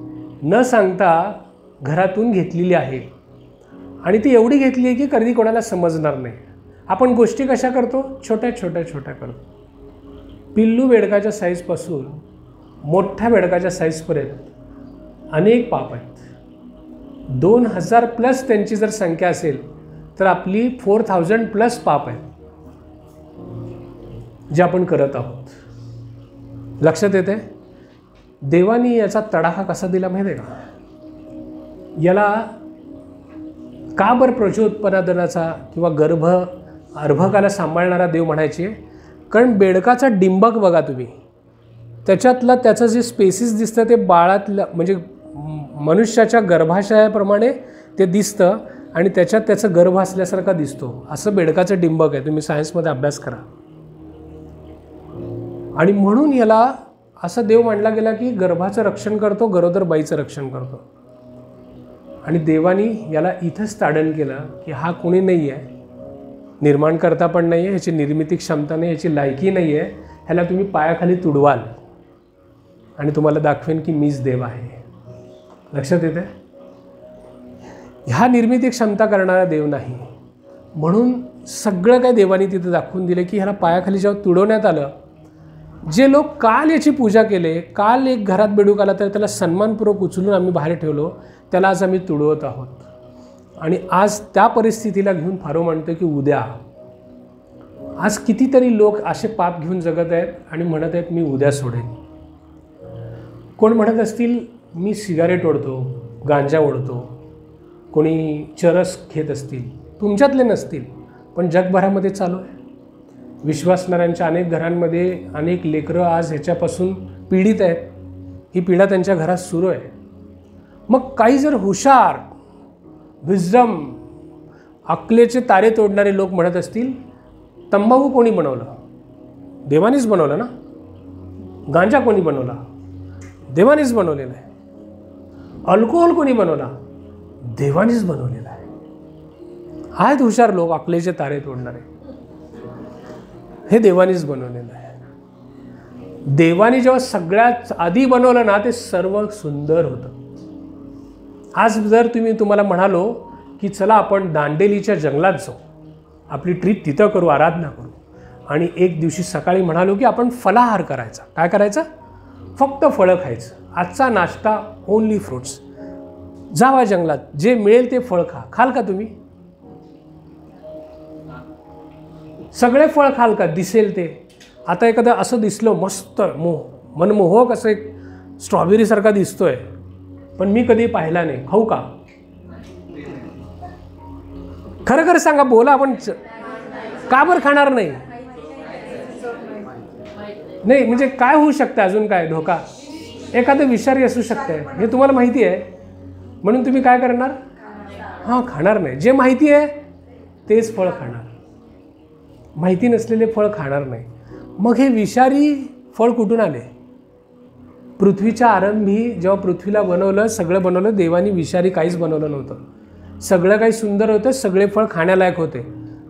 न सांगता घरातून घेतलेली आहे आणि ती एवढी घेतली आहे की कधी कोणाला समजणार नाही. आपण गोष्टी कशा करतो? छोट्या छोट्या छोट्या करतो. पिल्लू बेडकाच्या साईजपासून मोठ्या बेडकाच्या साईजपर्यंत अनेक पाप आहेत. 2000+ त्यांची जर संख्या असेल तर आपली 4000+ पाप आहेत जे आपण करत आहोत. लक्षात येते? देवानी याचा तडाखा कसा दिला माहिती आहे का? याला का बरं प्रचोत्पादनाचा किंवा अर्भकाला सांभाळणारा देव म्हणायचे? कारण बेडकाचा डिंबक बघा तुम्ही, त्याच्यातलं त्याचं जे स्पेसिस दिसतं ते बाळातलं म्हणजे मनुष्याच्या गर्भाशयाप्रमाणे ते दिसतं आणि त्याच्यात त्याचं गर्भ असल्यासारखा दिसतो. असं बेडकाचं डिंबक आहे. तुम्ही सायन्समध्ये अभ्यास करा. आणि म्हणून याला असं देव मानला गेला की गर्भाचं रक्षण करतो, गरोदर बाईचं रक्षण करतो. आणि देवानी याला इथंच ताडण केलं की हा कोणी नाही आहे, निर्माण करता पण नाही आहे, ह्याची निर्मिती क्षमता नाही, ह्याची लायकी नाही आहे, ह्याला तुम्ही पायाखाली तुडवाल आणि तुम्हाला दाखवेन की मीच देव आहे. लक्षात येते? ह्या निर्मिती क्षमता करणारा देव नाही. म्हणून सगळं काय देवानी तिथं दाखवून दिलं की ह्याला पायाखाली जेव्हा तुडवण्यात आलं, जे लोक काल याची पूजा केले, काल एक घरात बेडूक आला तर त्याला सन्मानपूर्वक उचलून आम्ही बाहेर ठेवलो, त्याला आज आम्ही तुडवत आहोत. आणि आज त्या परिस्थितीला घेऊन फारो म्हणतो की उद्या. आज कितीतरी लोक असे पाप घेऊन जगत आहेत आणि म्हणत आहेत मी उद्या सोडेन. कोण म्हणत असतील मी सिगारेट ओढतो, गांजा ओढतो, कोणी चरस घेत असतील, तुमच्यातले नसतील पण जगभरामध्ये चालू आहे. विश्वासणाऱ्यांच्या अनेक घरांमध्ये अनेक लेकरं आज ह्याच्यापासून पीडित आहेत. ही पीडा त्यांच्या घरात सुरू आहे. मग काही जर हुशार, विजडम, अक्कलेचे तारे तोडणारे लोक म्हणत असतील तंबाखू कोणी बनवलं? देवानीच बनवलं ना. गांजा कोणी बनवला? देवानीच बनवलेला आहे. अल्कोहोल कोणी बनवला? देवानीच बनवलेला आहे. आहेत हुशार लोक, अक्कलेचे तारे तोडणारे, हे देवानीच बनवलेलं आहे. देवानी जेव्हा सगळ्यात आधी बनवलं ना ते सर्व सुंदर होतं. आज जर तुम्हाला म्हणालो की चला आपण दांडेलीच्या जंगलात जाऊ, आपली ट्रीप तिथं करू, आराधना करू, आणि एक दिवशी सकाळी म्हणालो की आपण फलाहार करायचा. काय करायचा? फक्त फळं खायचं. आजचा नाश्ता ओन्ली फ्रूट्स. जावा जंगलात, जे मिळेल ते फळ खा. खाल का तुम्ही? सगळे फळ खाल का? दिसेल ते. आता एखादं असं दिसलं मस्त मनमोहक असं एक स्ट्रॉबेरीसारखा दिसतोय, पण मी कधी पाहिला नाही, खाऊ का? खरं खरं सांगा, बोला. आपण का बरं खाणार नाही? नाही म्हणजे काय होऊ शकतं? अजून काय धोका? एखादं विषारी असू शकते, हे तुम्हाला माहिती आहे, म्हणून तुम्ही काय करणार? हां, खाणार नाही. जे माहिती आहे तेच फळ खाणार, माहिती नसलेले फळ खाणार नाही. मग हे विषारी फळ कुठून आले? पृथ्वीच्या आरंभी जेव्हा पृथ्वीला बनवलं, सगळं बनवलं, देवानी विषारी काहीच बनवलं नव्हतं. सगळं काही सुंदर होतं, सगळे फळ खाण्यालायक होते.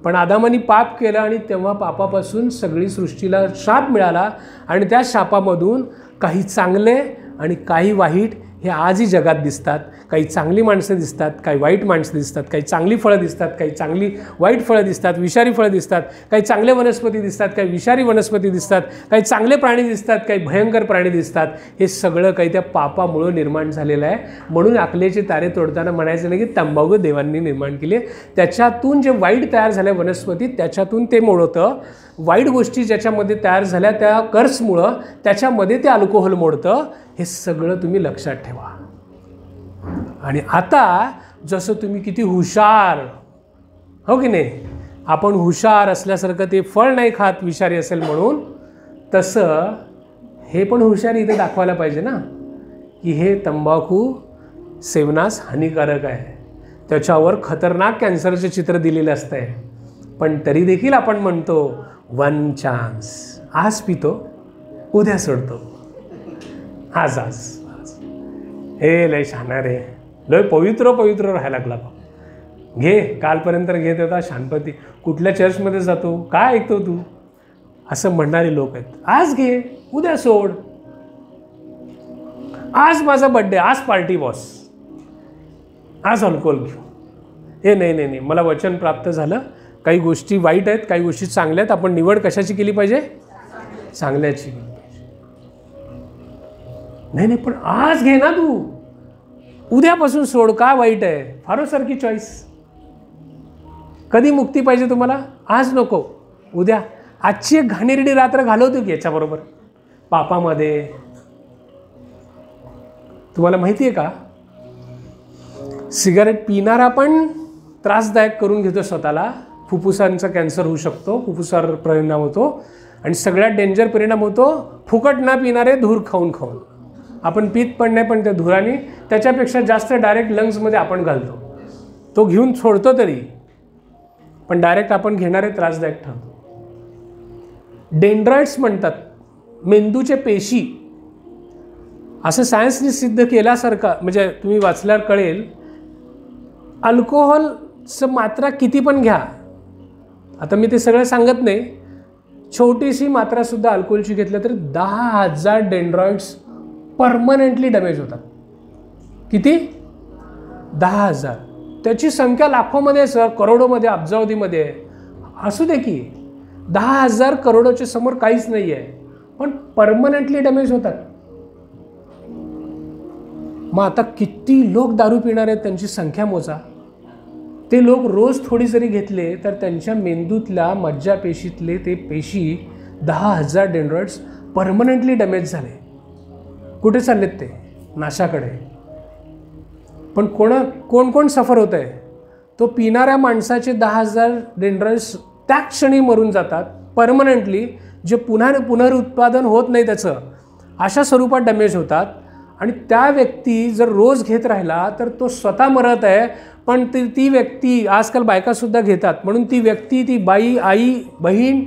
पण आदामानी पाप केलं आणि तेव्हा पापापासून सगळी सृष्टीला शाप मिळाला आणि त्या शापामधून काही चांगले आणि काही वाईट हे आजही जगात दिसतात. काही चांगली माणसं दिसतात, काही वाईट माणसं दिसतात, काही चांगली फळं दिसतात, काही चांगली वाईट फळं दिसतात, विषारी फळं दिसतात, काही चांगले वनस्पती दिसतात, काही विषारी वनस्पती दिसतात, काही चांगले प्राणी दिसतात, काही भयंकर प्राणी दिसतात. हे सगळं काही त्या पापामुळं निर्माण झालेलं आहे. म्हणून अकलेचे तारे तोडताना म्हणायचं नाही की तंबाखू देवांनी निर्माण केली. त्याच्यातून जे वाईट तयार झाल्या वनस्पती, त्याच्यातून ते मोडतं. वाईट गोष्टी ज्याच्यामध्ये तयार झाल्या त्या कर्समुळं त्याच्यामध्ये ते अल्कोहोल मोडतं. हे सगळं तुम्ही लक्षात ठेवा. आणि आता जसं तुम्ही किती हुशार, हो की नाही, आपण हुशार असल्यासारखं ते फळ नाही खात विषारी असेल म्हणून, तसं हे पण हुशारी इथे दाखवायला पाहिजे ना की हे तंबाखू सेवनास हानिकारक आहे. त्याच्यावर खतरनाक कॅन्सरचे चित्र दिलेलं असतं आहे, पण तरी देखील आपण म्हणतो वन चान्स, आज पितो उद्या सोडतो, आज आज आज. हे लय शहाणा रे, लय पवित्र पवित्र राहायला लागला. घे, कालपर्यंत घेत होता शांतपती, कुठल्या चर्चमध्ये जातो, काय ऐकतो तू, असं म्हणणारे लोक आहेत. आज घे उद्या सोड, आज माझा बड्डे, आज पार्टी बॉस, आज अल्कोहोल घेऊ. हे नाही नाही नाही, मला वचन प्राप्त झालं, काही गोष्टी वाईट आहेत, काही गोष्टी चांगल्या आहेत. आपण निवड कशाची केली पाहिजे? चांगल्याची. नाही नाही, पण आज घे ना तू, उद्यापासून सोड, का वाईट आहे? फारोसारखी चॉईस. कधी मुक्ती पाहिजे तुम्हाला? आज नको, उद्या. आजची एक घाणेरडी रात्र घालवतो की याच्याबरोबर पापामध्ये. तुम्हाला माहिती आहे का, सिगारेट पिणारा पण त्रासदायक करून घेतो स्वतःला. फुफ्फुसांचा कॅन्सर होऊ शकतो, फुफ्फुसावर परिणाम होतो. आणि सगळ्यात डेंजर परिणाम होतो फुकट ना पिणारे धूर खाऊन खाऊन. आपण पित पण नाही, पण त्या धुराने त्याच्यापेक्षा जास्त डायरेक्ट लंग्समध्ये आपण घालतो. तो घेऊन सोडतो तरी, पण डायरेक्ट आपण घेणारे त्रासदायक ठरतो. डेंड्रॉइड्स म्हणतात मेंदूचे पेशी, असं सायन्सने सिद्ध केल्यासारखं, म्हणजे तुम्ही वाचल्यावर कळेल. अल्कोहोलचं मात्रा किती पण घ्या, आता मी ते सगळं सांगत नाही, छोटीशी मात्रासुद्धा अल्कोहोलची घेतलं तर 10,000 डेंड्रॉइड्स परमनंटली डॅमेज होतात. किती? 10,000. त्याची संख्या लाखोमध्ये सर, करोडोमध्ये, अब्जावधीमध्ये असू दे की. 10,000 करोडोच्या समोर काहीच नाही आहे, पण परमनंटली डॅमेज होतात. मग आता किती लोक दारू पिणार आहेत त्यांची संख्या मोजा. ते लोक रोज थोडी जरी घेतले तर त्यांच्या मेंदूतल्या मज्जापेशीतले ते पेशी 10,000 डेंड्रॉइड्स परमनंटली डॅमेज झाले. कुठे चाललेत ते? नाशाकडे. पण कोण कोण सफर होत आहे? तो पिणाऱ्या माणसाचे 10,000 डेंड्रॉइड्स त्या क्षणी मरून जातात परमनंटली, जे पुनरुत्पादन होत नाही त्याचं, अशा स्वरूपात डॅमेज होतात. आणि त्या व्यक्ती जर रोज घेत राहिला तर तो स्वतः मरत आहे, पण ती व्यक्ती, आजकाल बायकासुद्धा घेतात, म्हणून ती व्यक्ती, ती बाई, आई, बहीण,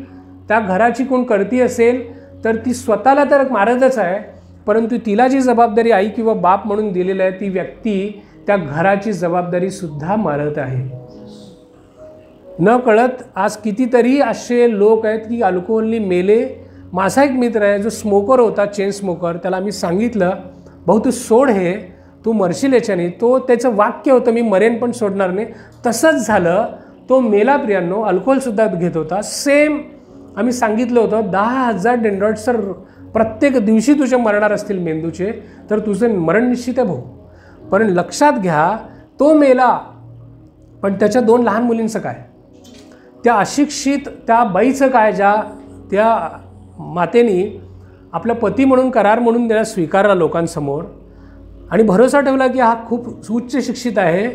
त्या घराची कोण करती असेल तर ती स्वतःला तर मारतच आहे, परंतु तिला जी जबाबदारी आई किंवा बाप म्हणून दिलेली आहे, ती व्यक्ती त्या घराची जबाबदारीसुद्धा मारत आहे. न कळत आज कितीतरी असे लोक आहेत की अल्कोहोलनी मेले. माझा एक मित्र आहे जो स्मोकर होता, चेन स्मोकर, त्याला आम्ही सांगितलं, भाऊ तू सोड हे, तू मरशील याच्याने. तो त्याचं वाक्य होतं, मी मरेन पण सोडणार नाही. तसंच झालं, तो मेला प्रियांनो. अल्कोहोलसुद्धा घेत होता. सेम आम्ही सांगितलं होतं, 10,000 डेंड्रॉइड्स तर प्रत्येक दिवशी तुझे मरणार असतील मेंदूचे तर तुझं मरण निश्चित आहे भाऊ. पण लक्षात घ्या, तो मेला, पण त्याच्या 2 लहान मुलींचं काय, त्या अशिक्षित त्या बाईचं काय, ज्या त्या मातेनी आपला पती म्हणून करार म्हणून त्याला स्वीकारला लोकांसमोर आणि भरोसा ठेवला की हा खूप उच्च शिक्षित आहे,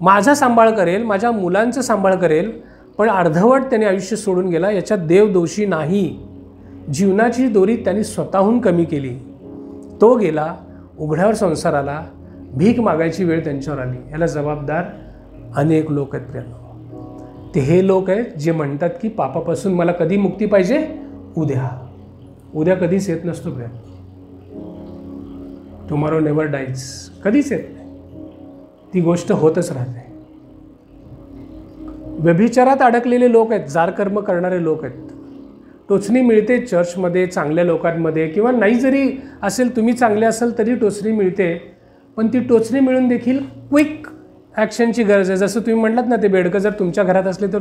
माझा सांभाळ करेल, माझ्या मुलांचं सांभाळ करेल, पण अर्धवट त्याने आयुष्य सोडून गेला. याच्यात देव दोषी नाही. जीवनाची दोरी त्यांनी स्वतःहून कमी केली. तो गेला, उघड्यावर संसार आला, भीक मागायची वेळ त्यांच्यावर आली. याला जबाबदार अनेक लोक आहेत प्रियांनो. ते हे लोक आहेत जे म्हणतात की पापापासून मला कधी मुक्ती पाहिजे, उद्या. उद्या कधीच येत नसतो प्रियांनो. टुमॉरो नेव्हर डाईज, कधीच येत नाही. ती गोष्ट होतच राहते. व्यभिचारात अडकलेले लोक आहेत, जार कर्म करणारे लोक आहेत. टोचणी मिळते चर्चमध्ये, चांगल्या लोकांमध्ये, किंवा नाही जरी असेल, तुम्ही चांगले असाल तरी टोचणी मिळते. पण ती टोचणी मिळून देखील क्विक ॲक्शनची गरज आहे. जसं तुम्ही म्हटलात ना, ते बेडकं जर तुमच्या घरात असले तर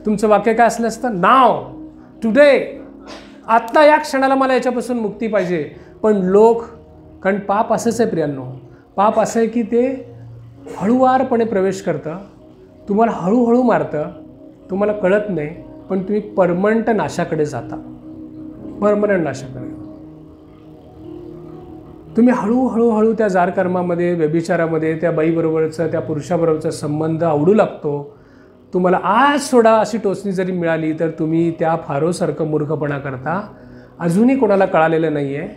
तुमचं वाक्य काय असलं असतं, नाव, टुडे, आत्ता या क्षणाला मला याच्यापासून मुक्ती पाहिजे. पण लोक, कारण पाप असंच आहे प्रियांनो, पाप असं आहे की ते हळूवारपणे प्रवेश करतं, तुम्हाला हळूहळू मारतं, तुम्हाला कळत नाही, पण तुम्ही परमनंट नाशाकडे जाता. परमनंट नाशाकडे तुम्ही हळूहळू त्या जार कर्मामध्ये, व्यभिचारामध्ये, त्या बाईबरोबरचा, त्या पुरुषाबरोबरचा संबंध आवडू लागतो. तुम्हाला आज सोडा अशी टोचणी जरी मिळाली तर तुम्ही त्या फारोसारखं मूर्खपणा करता. अजूनही कोणाला कळालेलं नाही आहे,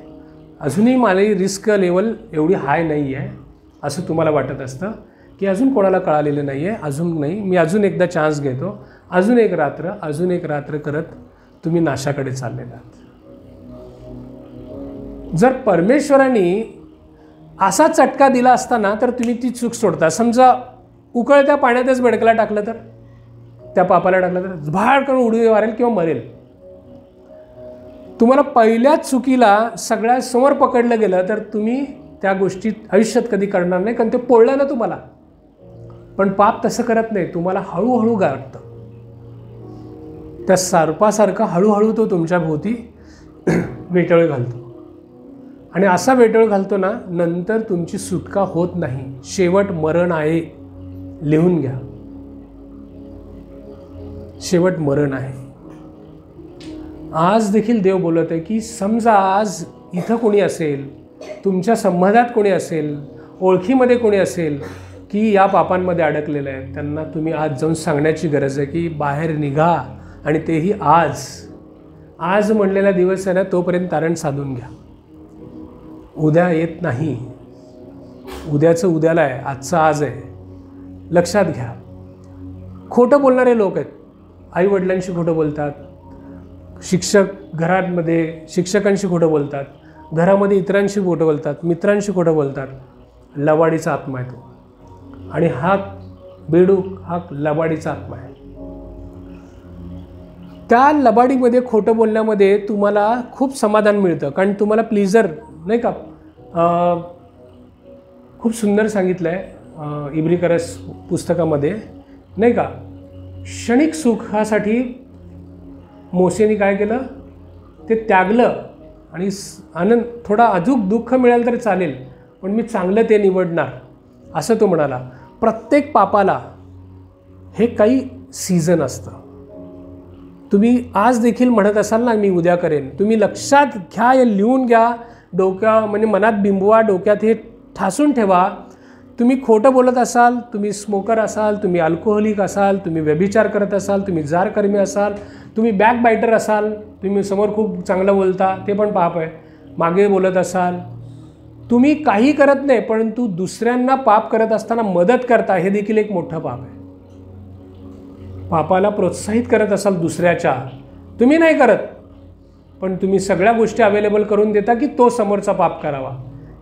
अजूनही मला रिस्क लेवल एवढी हाय नाही आहे असं तुम्हाला वाटत असतं की अजून कोणाला कळालेलं नाही आहे, अजून नाही, मी अजून एकदा चान्स घेतो, अजून एक रात्र करत तुम्ही नाशाकडे चाललेला आहात. जर परमेश्वरांनी असा चटका दिला असताना तर तुम्ही ती चूक सोडता. समजा उकळत्या पाण्यातच बेडकला टाकलं तर, त्या पापाला टाकलं तर भाड करून उडी मारेल किंवा मरेल. तुम्हाला पहिल्याच चुकीला सगळ्यात समोर पकडलं गेलं तर तुम्ही त्या गोष्टीत आयुष्यात कधी करणार नाही, कारण ते पोळलं ना तुम्हाला. पण पाप तसं करत नाही, तुम्हाला हळूहळू गाठतं. त्या सर्पासारखा हळूहळू तो तुमच्या भोवती वेटळ घालतो. आणि असा वेटळ घालतो ना, नंतर तुमची सुटका होत नाही. शेवट मरण आहे, लिहून घ्या. शेवट मरण आहे. आज देखील देव बोलत आहे की समजा आज इथं कोणी असेल, तुमच्या संबंधात कोणी असेल, ओळखीमध्ये कोणी असेल की या पापांमध्ये अडकलेलं आहे, त्यांना तुम्ही आज जाऊन सांगण्याची गरज आहे की बाहेर निघा. आणि तेही आज म्हणलेला दिवस आहे ना, तोपर्यंत तारण साधून घ्या. उद्या येत नाही. उद्याचं उद्याला आहे, आजचं आज आहे. लक्षात घ्या. खोटं बोलणारे लोक आहेत. आईवडिलांशी खोटं बोलतात, घरांमध्ये शिक्षकांशी खोटं बोलतात, घरामध्ये इतरांशी खोटं बोलतात, मित्रांशी खोटं बोलतात. लबाडीचा आत्मा आहे तो. आणि हा बेडूक हा लबाडीचा आत्मा आहे. त्या लबाडीमध्ये, खोटं बोलण्यामध्ये तुम्हाला खूप समाधान मिळतं, कारण तुम्हाला प्लीजर, नाही का. खूप सुंदर सांगितलं आहे इब्रिकरस पुस्तकामध्ये, नाही का. क्षणिक सुखासाठी मोसेने काय केलं, ते त्यागलं. आणि आनंद, थोडा अजून दुःख मिळालं तरी चालेल, पण मी चांगलं ते निवडणार, असं तो म्हणाला. प्रत्येक पापाला हे काही सीझन असतं. तुम्ही आज देखील म्हणत असाल ना, मी उद्या करेन, तुम्ही लक्षात घ्या, हे लिहून घ्या, म्हणजे मनात बिंबवा, डोक्यात हे ठासून ठेवा. तुम्ही खोटं बोलत असाल, तुम्ही स्मोकर असाल, तुम्ही अल्कोहोलिक असाल, तुम्ही व्यभिचार करत असाल, तुम्ही जारकर्मी असाल, तुम्ही बॅकबायटर असाल, तुम्ही समोर खूप चांगलं बोलता, ते पण पाप आहे. मागे बोलत असाल, तुम्ही काही करत नाही परंतु दुसऱ्यांना पाप करत असताना मदत करता, हे देखील एक मोठं पाप आहे. पापाला प्रोत्साहित करत असाल दुसऱ्याच्या, तुम्ही नाही करत, पण तुम्ही सगळ्या गोष्टी अवेलेबल करून देता की तो समोरचा पाप करावा,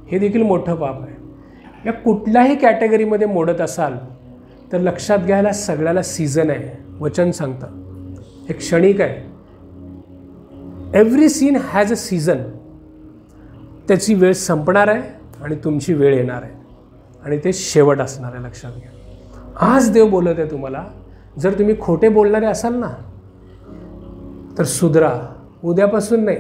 हे देखील मोठं पाप आहे. या कुठल्याही कॅटेगरीमध्ये मोडत असाल तर लक्षात घ्यायला सगळ्याला सीझन आहे. वचन सांगतं, एक क्षणिक आहे. Every scene has a season. त्याची वेळ संपणार आहे आणि तुमची वेळ येणार आहे, आणि ते शेवट असणार आहे. लक्षात घ्या. आज देव बोलत आहे तुम्हाला, जर तुम्ही खोटे बोलणारे असाल ना तर सुधरा. उद्यापासून नाही,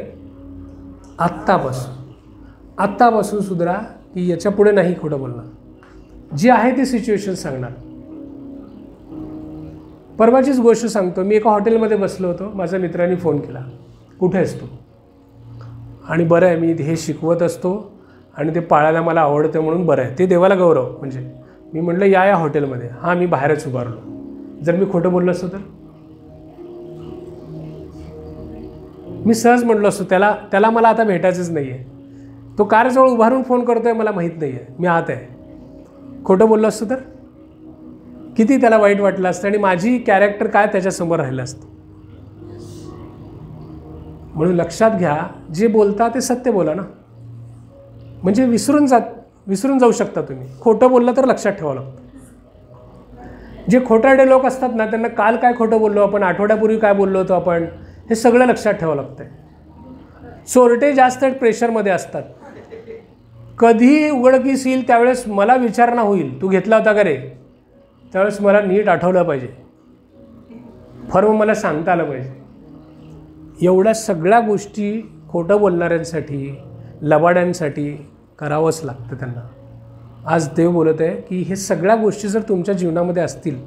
आत्तापासून सुधरा, की याच्या पुढे नाही खोटं बोलणार. जी आहे ती सिच्युएशन सांगणार. परवाचीच गोष्ट सांगतो. मी एका हॉटेलमध्ये बसलो होतो. माझ्या मित्रांनी फोन केला, कुठे आहेस तू? आणि बरं आहे, मी हे शिकवत असतो आणि ते पाळायला मला आवडतं म्हणून बरं आहे, ते देवाला गौरव. म्हणजे मी म्हटलं या हॉटेलमध्ये. हां, मी बाहेरच उभारलो. जर मी खोटं बोललो असतो तर? मी सहज म्हटलो असतो त्याला मला आता भेटायचंच नाही आहे. तो कारजवळ उभारून फोन करतोय, मला माहीत नाही आहे, मी आत आहे. खोटं बोललो असतो तर किती त्याला वाईट वाटलं असतं आणि माझी कॅरेक्टर काय त्याच्यासमोर राहिलं असतं. म्हणून लक्षात घ्या, जे बोलता ते सत्य बोला ना. म्हणजे विसरून जाऊ शकता तुम्ही. खोटं बोललं तर लक्षात ठेवावं लागतं. जे खोटारडे लोक असतात ना, त्यांना काल काय खोटं बोललो आपण, आठवड्यापूर्वी काय बोललो होतो आपण, हे सगळं लक्षात ठेवावं लागतंय. चोरटे जास्त प्रेशरमध्ये असतात. कधी उघडकीस येईल त्यावेळेस मला विचारणा होईल, तू घेतला होता का रे? त्यावेळेस मला नीट आठवलं पाहिजे, फर्म मला सांगता आलं पाहिजे. एवढ्या सगळ्या गोष्टी खोटं बोलणाऱ्यांसाठी, लबाड्यांसाठी करावंच लागतं त्यांना. आज देव बोलत आहे की हे सगळ्या गोष्टी जर तुमच्या जीवनामध्ये असतील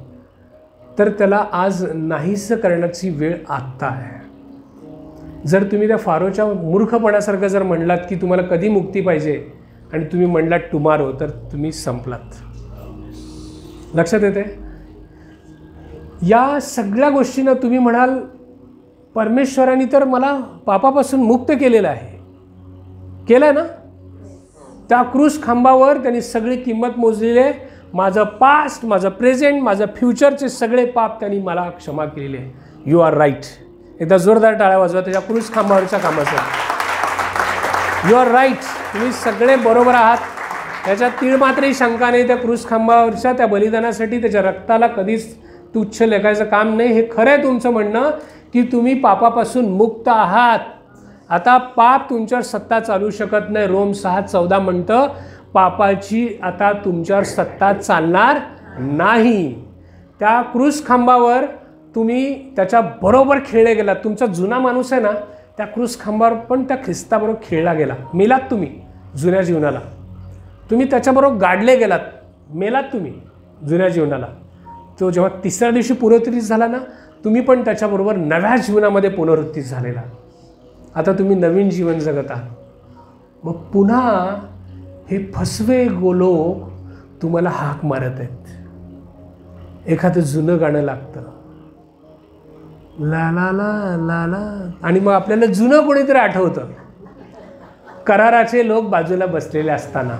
तर त्याला आज नाहीसं करण्याची वेळ आत्ता आहे. जर तुम्ही त्या फारोच्या मूर्खपणासारखं जर म्हणलात की तुम्हाला कधी मुक्ती पाहिजे आणि तुम्ही म्हणलात टुमारो, तर तुम्ही संपलात. लक्षात येते? या सगळ्या गोष्टींना तुम्ही म्हणाल परमेश्वराने तर मला पापापासून मुक्त केलेलं आहे. केलं आहे ना? त्या क्रूस खांबावर त्यांनी सगळी किंमत मोजलेली आहे. माझं पास्ट, माझं प्रेझेंट, माझं फ्युचरचे सगळे पाप त्यांनी मला क्षमा केलेले आहे. You are right. एकदा जोरदार टाळ्या वाजवा त्याच्या क्रूस खांबावरच्या कामाचं. You are right. तुम्ही सगळे बरोबर आहात. त्याच्यात तीळ मात्रही शंका नाही. त्या क्रूस खांबावरच्या त्या बलिदानासाठी त्याच्या रक्ताला कधीच तुच्छ लेखायचं काम नाही. हे खरं आहे तुमचं म्हणणं की तुम्ही पापापासून मुक्त आहात. आता पाप तुमच्यावर सत्ता चालू शकत नाही. रोम 6:14 म्हणतं पापाची आता तुमच्यावर सत्ता चालणार नाही. त्या क्रूस खांबावर तुम्ही त्याच्या बरोबर खेळले गेलात. तुमचा जुना माणूस आहे ना, त्या क्रूस खांबावर पण त्या ख्रिस्ताबरोबर खेळला गेला. मेलात तुम्ही जुन्या जीवनाला. तुम्ही त्याच्याबरोबर गाडले गेलात. मेलात तुम्ही जुन्या जीवनाला. तो जेव्हा तिसऱ्या दिवशी पुनरुत्थित झाला ना, तुम्ही पण त्याच्याबरोबर नव्या जीवनामध्ये पुनरुत्थित झालेला. आता तुम्ही नवीन जीवन जगत आहात. मग पुन्हा हे फसवे लोक तुम्हाला हाक मारत आहेत. एखादं जुनं गाणं लागतं, ला ला ला ला ला, आणि मग आपल्याला जुनं कोणीतरी आठवतं. कराराचे लोक बाजूला बसलेले असताना.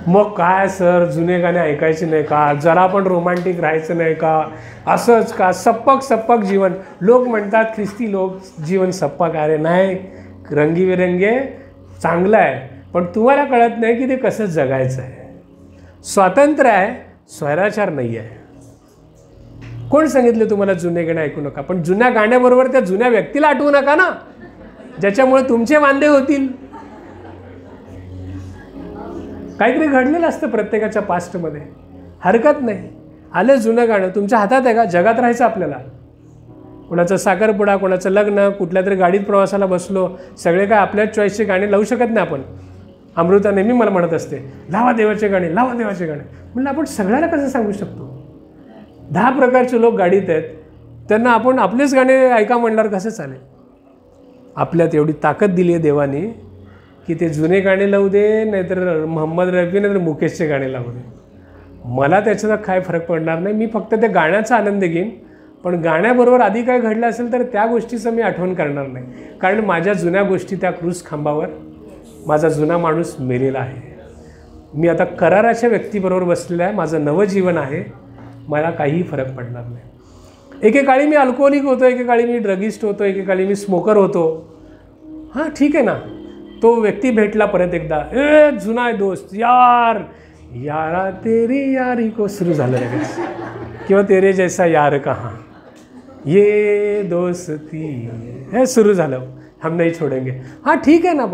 मग काय सर, जुने गाणे ऐकायचे नाही का? जरा पण रोमॅन्टिक राहायचं नाही का? असंच का? सप्पक जीवन. लोक म्हणतात ख्रिस्ती लोक जीवन सप्पक आहे. नाही, रंगीबिरंगे चांगलं आहे, पण तुम्हाला कळत नाही की ते कसं जगायचं आहे. स्वातंत्र्य आहे, स्वैराचार नाही आहे. कोण सांगितलं तुम्हाला जुने गाणे ऐकू नका? पण जुन्या गाण्याबरोबर त्या जुन्या व्यक्तीला आठवू नका ना, ज्याच्यामुळे तुमचे वांदे होतील. काहीतरी घडलेलं असतं प्रत्येकाच्या पास्टमध्ये. हरकत नाही. आलं जुनं गाणं, तुमच्या हातात आहे का? जगात राहायचं आपल्याला. कोणाचा साखरपुडा, कोणाचं लग्न, कुठल्या तरी गाडीत प्रवासाला बसलो, सगळे काय आपल्याच चॉईसचे गाणे लावू शकत नाही आपण. अमृता नेहमी मला म्हणत असते, लावा देवाचे गाणे, लावा देवाचे गाणे. म्हणलं आपण सगळ्याला कसं सांगू शकतो? 10 प्रकारचे लोक गाडीत आहेत, त्यांना आपण आपलेच गाणे ऐका म्हणल्यावर कसं चालेल? आपल्यात एवढी ताकद दिली आहे देवाने की ते जुने गाणे लावू दे, नाहीतर मोहम्मद रफी, नाहीतर मुकेशचे गाणे लावू दे. मला त्याचा काय फरक पडणार नाही. मी फक्त त्या गाण्याचा आनंद घेईन. पण गाण्याबरोबर आधी काय घडलं असेल तर त्या गोष्टीचं मी आठवण करणार नाही. कारण माझ्या जुन्या गोष्टी त्या क्रूस खांबावर माझा जुना माणूस मेलेला आहे. मी आता कराराच्या व्यक्तीबरोबर बसलेला आहे. माझं नवं जीवन आहे. मला काहीही फरक पडणार नाही. एकेकाळी मी अल्कोहोलिक होतो, एकेकाळी मी ड्रगिस्ट होतो, एकेकाळी मी स्मोकर होतो. हां, ठीक आहे ना. तो व्यक्ती भेटला परत एकदा, ए जुना आहे दोस्त, यार यारा तेरी यारी को, सुरू झालं लगेच. किंवा तेरे जैसा यार कहाँ, ये दोस्ती, हे सुरू झालं. हम नहीं छोडेंगे. हां, ठीक आहे ना.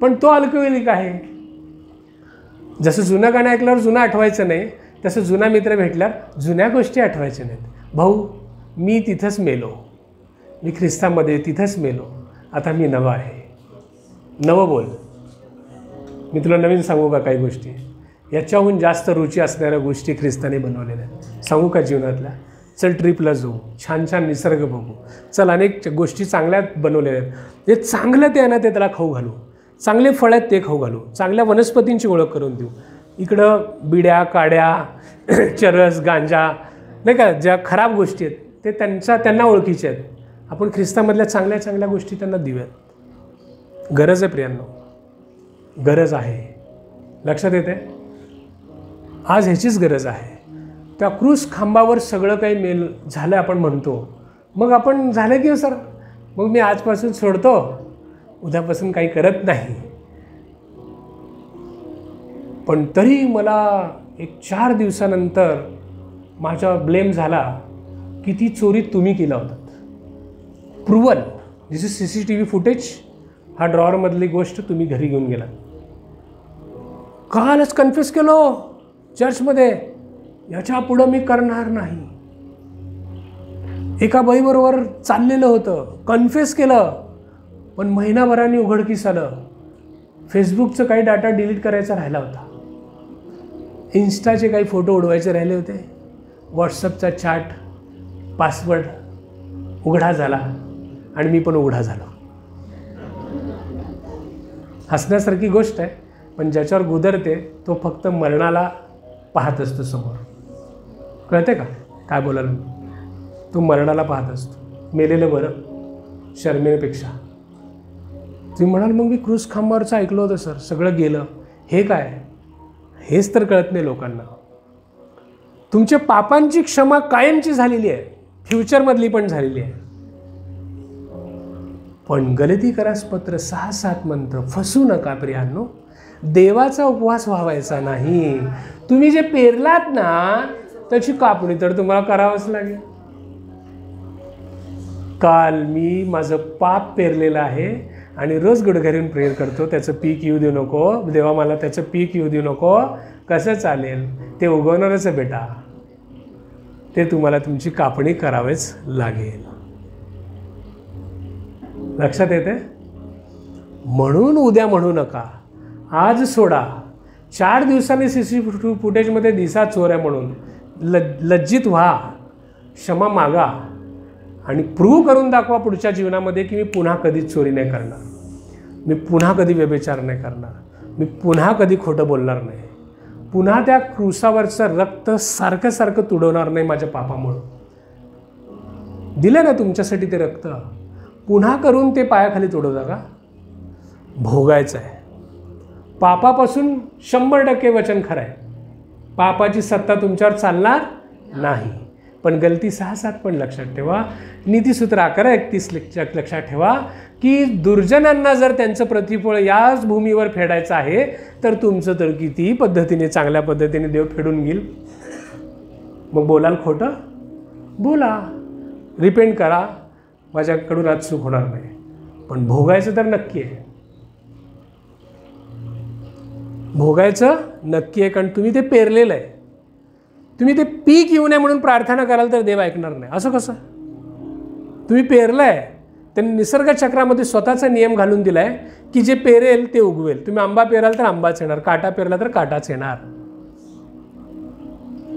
पण तो अल्कोहोलिक आहे. जसं जुनं गाणं ऐकल्यावर जुनं आठवायचं नाही, तसं जुना मित्र भेटल्यावर जुन्या गोष्टी आठवायच्या नाहीत. भाऊ, मी तिथंच मेलो. मी ख्रिस्तामध्ये तिथंच मेलो, आता मी नवा आहे. नवं बोल. मी तुला नवीन सांगू का काही गोष्टी? याच्याहून जास्त रुची असणाऱ्या गोष्टी ख्रिस्ताने बनवलेल्या आहेत. सांगू का जीवनातल्या? चल ट्रिपला जाऊ, छान छान निसर्ग बघू, चल अनेक गोष्टी चांगल्या बनवलेल्या आहेत. जे चांगलं ते आहे ना ते त्याला खाऊ घालू, चांगले फळ आहेत ते खाऊ घालू, चांगल्या वनस्पतींची ओळख करून देऊ. इकडं बिड्या काड्या चरस गांजा नाही का, ज्या खराब गोष्टी आहेत ते त्यांना ओळखीचे आहेत. आपण ख्रिस्तामधल्या चांगल्या चांगल्या गोष्टी त्यांना देऊयात. गरज आहे प्रियांनो, गरज आहे. लक्षात येते? आज ह्याचीच गरज आहे. त्या क्रूस खांबावर सगळं काही मेल झालं आपण म्हणतो, मग आपण झालं की सर मग मी आजपासून सोडतो, उद्यापासून काही करत नाही. पण तरी मला एक 4 दिवसानंतर माझा ब्लेम झाला की ती चोरी तुम्ही केला होता. Proven, this is CCTV footage. हा ड्रॉवरमधली गोष्ट तुम्ही घरी घेऊन गेला. कालच कन्फ्युज केलो चर्चमध्ये, याच्या पुढं मी करणार नाही. एका बाईबरोबर चाललेलं होतं, कन्फ्युज केलं, पण महिनाभराने उघडकीस आलं. फेसबुकचं काही डाटा डिलीट करायचा राहिला होता, इन्स्टाचे काही फोटो उडवायचे राहिले होते, व्हॉट्सअपचा चॅट पासवर्ड उघडा झाला आणि मी पण उघडा झालो. हसण्यासारखी गोष्ट आहे, पण ज्याच्यावर गुदरते तो फक्त मरणाला पाहत असतो समोर. कळते का काय बोलायला? तो मरणाला पाहत असतो. मेलेलं बरं शर्मेपेक्षा. तुम्ही म्हणाल मग मी क्रूस खांबावरचं ऐकलं होतं सर, सगळं गेलं, हे काय? हेच तर कळत नाही लोकांना. तुमच्या पापांची क्षमा कायमची झालेली आहे, फ्युचरमधली पण झालेली आहे. पण गलतीकरास पत्र 6:7 म्हणतं, फसू नका प्रियांनो, देवाचा उपवास व्हावायचा नाही. तुम्ही जे पेरलात ना त्याची कापणी तर तुम्हाला करावंच लागेल. काल मी माझं पाप पेरलेलं आहे आणि रोज गुडघ्यारून प्रेयर करतो, त्याचं पीक येऊ देऊ नको देवा, मला त्याचं पीक येऊ देऊ नको. कसं चालेल? ते उगवणारच आहे बेटा, ते तुम्हाला तुमची कापणी करावीच लागेल. लक्षात येते? म्हणून उद्या म्हणू नका, आज सोडा. 4 दिवसांनी CCTV फुटेजमध्ये दिसा चोर आहे म्हणून लज्जित व्हा, क्षमा मागा आणि प्रूव्ह करून दाखवा पुढच्या जीवनामध्ये की मी पुन्हा कधीच चोरी नाही करणार, मी पुन्हा कधी व्यभिचार नाही करणार, मी पुन्हा कधी खोटं बोलणार नाही, पुन्हा त्या क्रूसावरचं रक्त सारखं सारखं तुडवणार नाही माझ्या पापामुळं. दिलं ना तुमच्यासाठी ते रक्त, पुन्हा करून ते पायाखाली तुडवता का? भोगायचं आहे. पापापासून 100% वचन खरं आहे, पापाची सत्ता तुमच्यावर चालणार नाही. पण गलती 6:7 पण लक्षात ठेवा. नीतिसूत्र 11:31 लक्षात ठेवा की दुर्जनांना जर त्यांचं प्रतिफळ याच भूमीवर फेडायचं आहे तर तुमचं तर किती पद्धतीने चांगल्या पद्धतीने देव फेडून घेईल. मग बोलाल खोटं? बोला, रिपेंट करा, माझ्याकडून आज चूक होणार नाही. पण भोगायचं तर नक्की आहे, भोगायचं नक्की आहे, कारण तुम्ही ते पेरलेलं आहे. तुम्ही ते पीक येऊ नये म्हणून प्रार्थना कराल तर देव ऐकणार नाही. असं कसं? तुम्ही पेरलं आहे, त्यांनी निसर्ग चक्रामध्ये स्वतःचा नियम घालून दिला आहे की जे पेरेल ते उगवेल. तुम्ही आंबा पेराल तर आंबाच येणार, काटा पेरला तर काटाच येणार.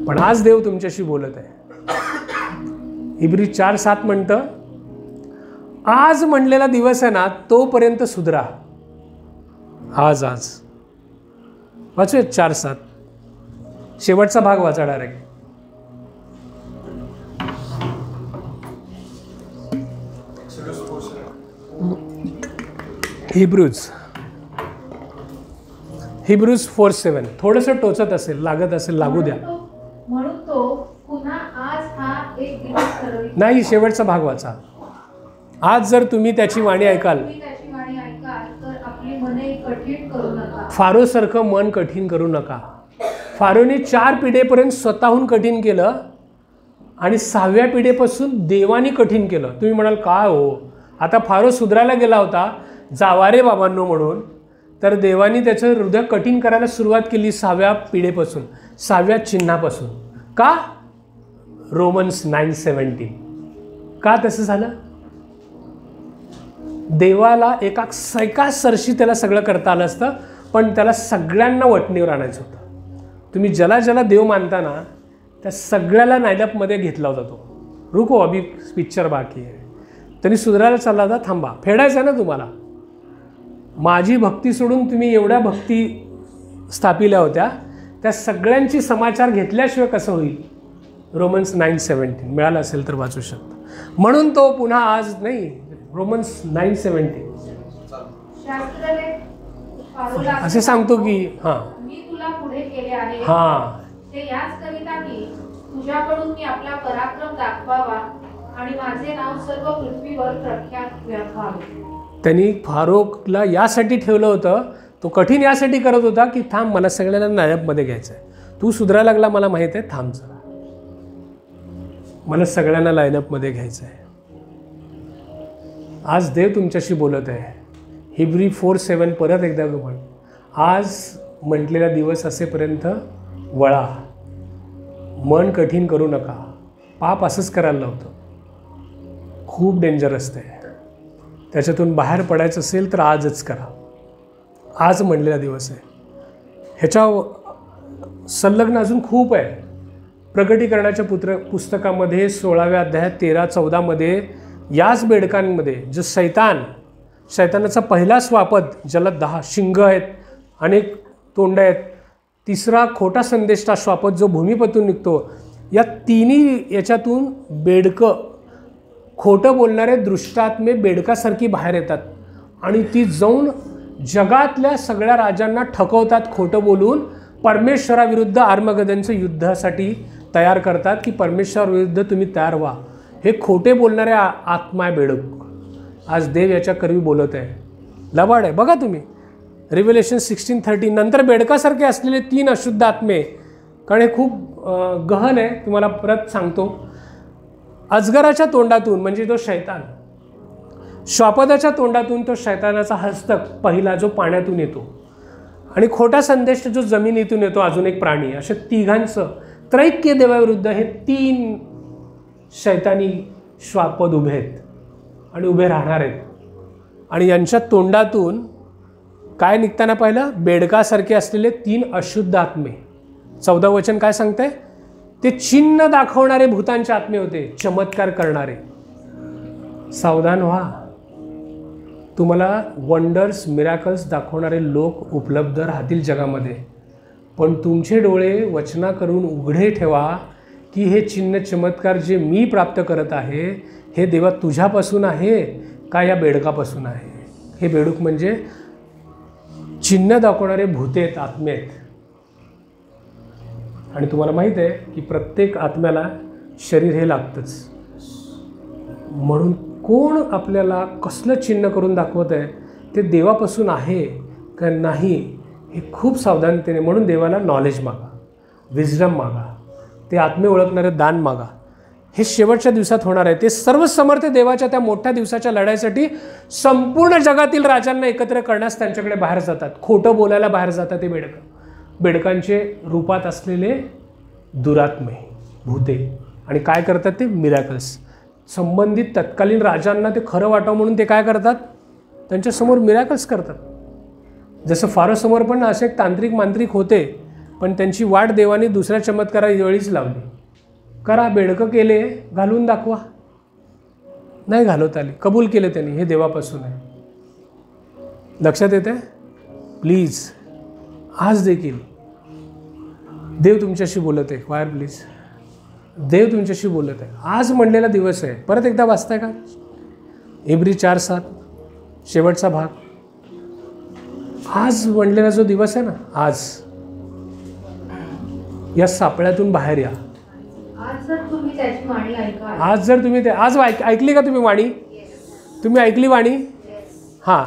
पण आज देव तुमच्याशी बोलत आहे. इब्री 4:7 म्हणतं, आज म्हणलेला दिवस आहे ना तोपर्यंत सुधरा. आज वाचूया 4:7, शेवटचा भाग वाचा डायरेक्ट. हिब्रूज 4:7. थोडंसं टोचत असेल, लागत असेल, लागू द्या. म्हणून तो पुन्हा आज हा एक दिवस ठरविला. नाही, शेवटचा भाग वाचा. आज जर तुम्ही त्याची वाणी ऐकाल, तर आपली मने कठीण करू नका. फारोसारखं मन कठीण करू नका. फारोने 4 पिढीपर्यंत स्वतःहून कठीण केलं आणि 6व्या पिढीपासून देवानी कठीण केलं. तुम्ही म्हणाल काय हो, आता फारो सुधारायला गेला होता जावा रे बाबांनो म्हणून, तर देवानी त्याचं हृदय कठीण करायला सुरुवात केली 6व्या पिढीपासून, 6व्या चिन्हापासून. का? रोमन्स 9:17. का तसं झालं? देवाला एका सरशी त्याला सगळं करता आलं असतं, पण त्याला सगळ्यांना वटणीवर आणायचं होतं. तुम्ही ज्याला ज्याला देव मानता ना त्या सगळ्याला नायलपमध्ये घेतला होता तो. रुको अभी पिक्चर बाकी आहे. त्यांनी सुधारायला चालला होता, थांबा, फेडायचं आहे ना तुम्हाला. माझी भक्ती सोडून तुम्ही एवढ्या भक्ती स्थापिल्या होत्या, त्या सगळ्यांची समाचार घेतल्याशिवाय कसं होईल. रोमन्स 9:17 मिळालं असेल तर वाचू शकता. म्हणून तो पुन्हा आज नाही, रोमन्स 9:17 असे सांगतो की मी तुला पुढे केले आहे ते याच करिता की तुझ्याकडून मी आपला पराक्रम दाखवावा आणि माझे नाव सर्व पृथ्वीवर प्रख्यात व्हावे. त्यांनी फारोकला यासाठी ठेवलं होतं, तो कठीण यासाठी करत होता की थांब, मला सगळ्यांना नायबमध्ये घ्यायचं आहे. तू सुधारायला लागला, मला माहीत आहे, थांब जरा, मला सगळ्यांना लाईनअपमध्ये घ्यायचं आहे. आज देव तुमच्याशी बोलत आहे. हिब्री 4:7 परत एकदा म्हण, आज म्हटलेला दिवस असेपर्यंत वळा, मन कठीण करू नका. पाप असंच करायला लावतं, खूप डेंजर असते. त्याच्यातून बाहेर पडायचं असेल तर आजच करा. आज म्हणलेला दिवस आहे. ह्याच्या संलग्न अजून खूप आहे. प्रकटीकरणाच्या पुस्तकामध्ये 16व्या अध्यायात 13-14 याच बेडकांमध्ये जो शैतानाचा पहिला स्वापद, ज्याला 10 शिंग आहेत, अनेक तोंड आहेत, तिसरा खोटा संदेष्टा श्वापद जो भूमीपतून निघतो, या तिन्ही याच्यातून बेडकं, खोटं बोलणारे दृष्टात्मे बेडकासारखी बाहेर येतात आणि ती जाऊन जगातल्या सगळ्या राजांना ठकवतात. खोटं बोलून परमेश्वराविरुद्ध आर्मगदनचं युद्धासाठी तयार करतात की परमेश्वराविरुद्ध तुम्ही तयार व्हा. हे खोटे बोलणारे आत्मा आहे बेडक. आज देव याच्या करवी बोलत आहे. लबाड आहे. बघा तुम्ही रिव्हेलेशन 16:30 नंतर बेडकासारखे असलेले 3 अशुद्ध आत्मे, कारण हे खूप गहन आहे, तुम्हाला परत सांगतो. अजगराच्या तोंडातून म्हणजे तो शैतान, श्वापदाच्या तोंडातून तो शैतानाचा हस्तक पहिला जो पाण्यातून येतो, आणि खोटा संदेश जो जमिनीतून येतो अजून एक प्राणी, अशा तिघांचं त्रैक्य देवाविरुद्ध हे 3 शैतानी श्वापद उभे आहेत आणि उभे राहणार आहेत. आणि यांच्या तोंडातून काय निघताना पाहिलं, बेडकासारखे असलेले 3 अशुद्ध आत्मे. 14 वचन काय सांगते, ते चिन्ह दाखवणारे भूतांचे आत्मे होते, चमत्कार करणारे. सावधान व्हा, तुम्हाला वंडर्स मिरॅकल्स दाखवणारे लोक उपलब्ध राहतील जगामध्ये, पण तुमचे डोळे वचना करून उघडे ठेवा की हे चिन्ह चमत्कार जे मी प्राप्त करत आहे हे देवा तुझ्यापासून आहे का या बेडकापासून आहे. हे बेडूक म्हणजे चिन्ह दाखवणारे भूते आहेत, आत्मे आहेत. आणि तुम्हाला माहीत आहे की प्रत्येक आत्म्याला शरीर हे लागतंच. म्हणून कोण आपल्याला कसलं चिन्ह करून दाखवत आहे ते देवापासून आहे का नाही हे खूप सावधानतेने, म्हणून देवाला नॉलेज मागा, विजडम मागा, ते आत्मे ओळखणारे दान मागा. हे शेवटच्या दिवसात होणार आहे. ते सर्व समर्थ देवाच्या त्या मोठ्या दिवसाच्या लढाईसाठी संपूर्ण जगातील राजांना एकत्र करण्यास त्यांच्याकडे बाहेर जातात, खोटं बोलायला बाहेर जातात. ते बेडकांचे रूपात असलेले दुरात्मे, भूते. आणि काय करतात ते मिरॅकल्स. संबंधित तत्कालीन राजांना ते खरं वाटावं म्हणून ते काय करतात, त्यांच्यासमोर मिरॅकल्स करतात. जसं फारोसमोर पण असे एक तांत्रिक मांत्रिक होते, पण त्यांची वाट देवाने दुसऱ्या चमत्कारावेळीच लावली. करा, बेडकं केले, घालून दाखवा. नाही घालवता आली, कबूल केले त्यांनी, हे देवापासून आहे. लक्षात येते. प्लीज आज देखील देव तुमच्याशी बोलत आहे. वायर प्लीज, देव तुमच्याशी बोलत आहे. आज म्हणलेला दिवस आहे. परत एकदा वाचताय का, हिब्री 4:7 शेवटचा भाग. आज म्हणलेला जो दिवस आहे ना, आज या सापळ्यातून बाहेर या. आज जर तुम्ही त्याची वाणी ऐका, आज जर तुम्ही आज ऐकली का तुम्ही वाणी, तुम्ही ऐकली वाणी. हां,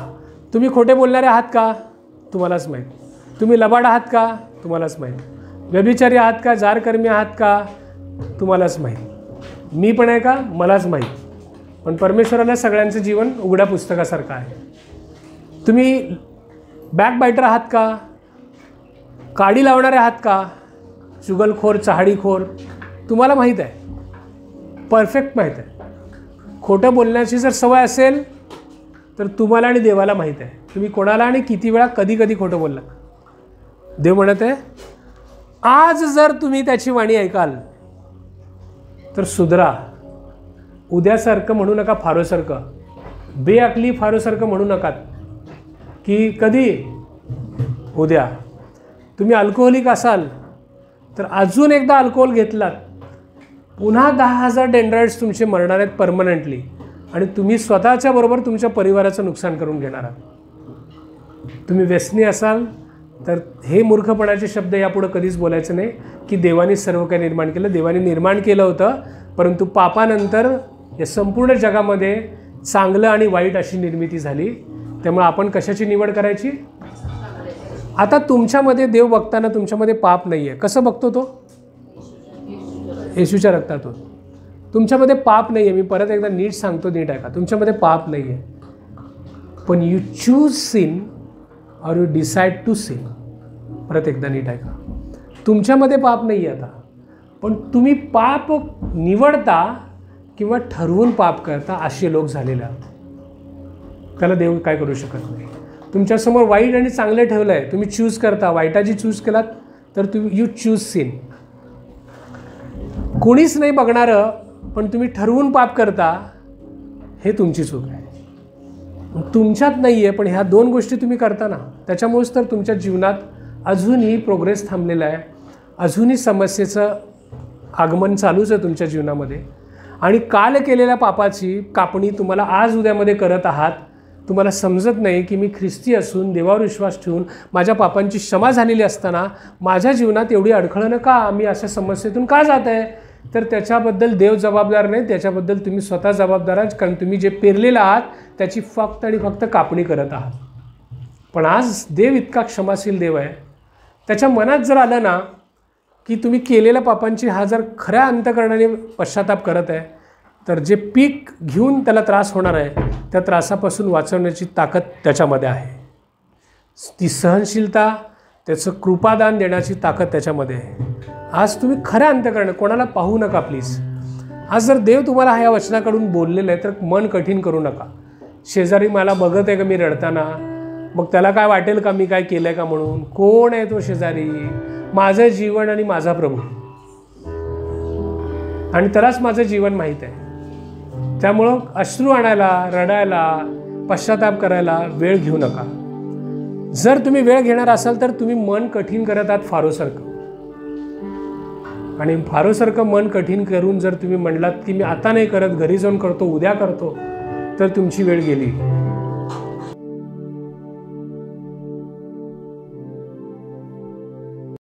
तुम्ही खोटे बोलणारे आहात का, तुम्हालाच माहीत. तुम्ही लबाड आहात का, तुम्हालाच माहीत. व्यभिचारी आहात का, जारकर्मी आहात का, तुम्हालाच माहीत. मी पण आहे का, मलाच माहीत. पण परमेश्वराला सगळ्यांचं जीवन उघड्या पुस्तकासारखं आहे. तुम्ही बॅकबायटर आहात का, काडी लावणारे आहात का, चुगलखोर, चहाडीखोर, तुम्हाला माहीत आहे, परफेक्ट माहीत आहे. खोटं बोलण्याची जर सवय असेल तर तुम्हाला आणि देवाला माहीत आहे तुम्ही कोणाला आणि किती वेळा कधी कधी खोटं बोलला. देव म्हणत आहे आज जर तुम्ही त्याची वाणी ऐकाल तर सुधरा. उद्यासारखं म्हणू नका, फारोसारखं, बेअकली फारोसारखं म्हणू नका की कधी उद्या. तुम्ही अल्कोहोलिक असाल तर अजून एकदा अल्कोहोल घेतलात पुन्हा 10,000 डेंड्राइड्स तुमचे मरणार आहेत परमनंटली आणि तुम्ही स्वतःच्या बरोबर तुमच्या परिवाराचं नुकसान करून घेणार आहात. तुम्ही व्यसनी असाल तर हे मूर्खपणाचे शब्द यापुढे कधीच बोलायचे नाही की देवाने सर्व काही निर्माण केलं. देवाने निर्माण केलं होतं, परंतु पापानंतर या संपूर्ण जगामध्ये चांगलं आणि वाईट अशी निर्मिती झाली. त्यामुळे आपण कशाची निवड करायची? आता तुमच्यामध्ये देव बघताना तुमच्यामध्ये पाप नाही आहे. कसं बघतो तो? येशूच्या रक्तातून. तुमच्यामध्ये पाप नाही आहे. मी परत एकदा नीट सांगतो, नीट ऐका. तुमच्यामध्ये पाप नाही आहे, पण यू चूज सिन और यू डिसाइड टू सिन. परत एकदा नीट ऐका. तुमच्यामध्ये पाप नाही आहे आता, पण तुम्ही पाप निवडता किंवा ठरवून पाप करता असे लोक झालेले आहात. त्याला देव काय करू शकत नाही. तुमच्यासमोर वाईट आणि चांगले ठेवलं आहे, तुम्ही चूज करता. वाईटाची चूज केलात तर तुम्ही यू चूज सिन. कोणीच नाही बघणारं पण तुम्ही ठरवून पाप करता, हे तुमची चूक आहे. तुमच्यात नाही आहे, पण ह्या दोन गोष्टी तुम्ही करता ना, त्याच्यामुळेच तर तुमच्या जीवनात अजूनही प्रोग्रेस थांबलेला आहे. अजूनही समस्येचं आगमन चालूच आहे तुमच्या जीवनामध्ये. आणि काल केलेल्या पापाची कापणी तुम्हाला आज उद्यामध्ये करत आहात. तुम्हाला समजत नाही की मी ख्रिस्ती असून देवावर विश्वास ठेवून माझ्या पापांची क्षमा झालेली असताना माझ्या जीवनात एवढी अडखळणं का, मी अशा समस्येतून का जात आहे. तर त्याच्याबद्दल देव जबाबदार नाही, त्याच्याबद्दल तुम्ही स्वतः जबाबदार आहात, कारण तुम्ही जे पेरलेलं आहात त्याची फक्त आणि फक्त कापणी करत आहात. पण आज देव इतका क्षमाशील देव आहे, त्याच्या मनात जर आलं ना की तुम्ही केलेल्या पापांची हा जर खऱ्या अंतकरणाने पश्चाताप करत आहे, तर जे पीक घेऊन त्याला त्रास होणार आहे त्या त्रासापासून वाचवण्याची ताकद त्याच्यामध्ये आहे. ती सहनशीलता, त्याचं कृपादान देण्याची ताकद त्याच्यामध्ये आहे. आज तुम्ही खऱ्या अंतकरणाने कोणाला पाहू नका प्लीज. आज जर देव तुम्हाला ह्या वचनाकडून बोललेलं आहे तर मन कठीण करू नका. शेजारी मला बघत आहे का मी रडताना, मग त्याला काय वाटेल का मी काय केलं आहे का म्हणून. कोण आहे तो शेजारी? माझं जीवन आणि माझा प्रभू, आणि त्यालाच माझं जीवन माहीत आहे. त्यामुळं अश्रू आणायला, रडायला, पश्चाताप करायला वेळ घेऊ नका. जर तुम्ही वेळ घेणार असाल तर तुम्ही मन कठीण करत आहात फारोसारखं. आणि फारोसारखं मन कठीण करून जर तुम्ही म्हणलात की मी आता नाही करत, घरी जाऊन करतो, उद्या करतो, तर तुमची वेळ गेली.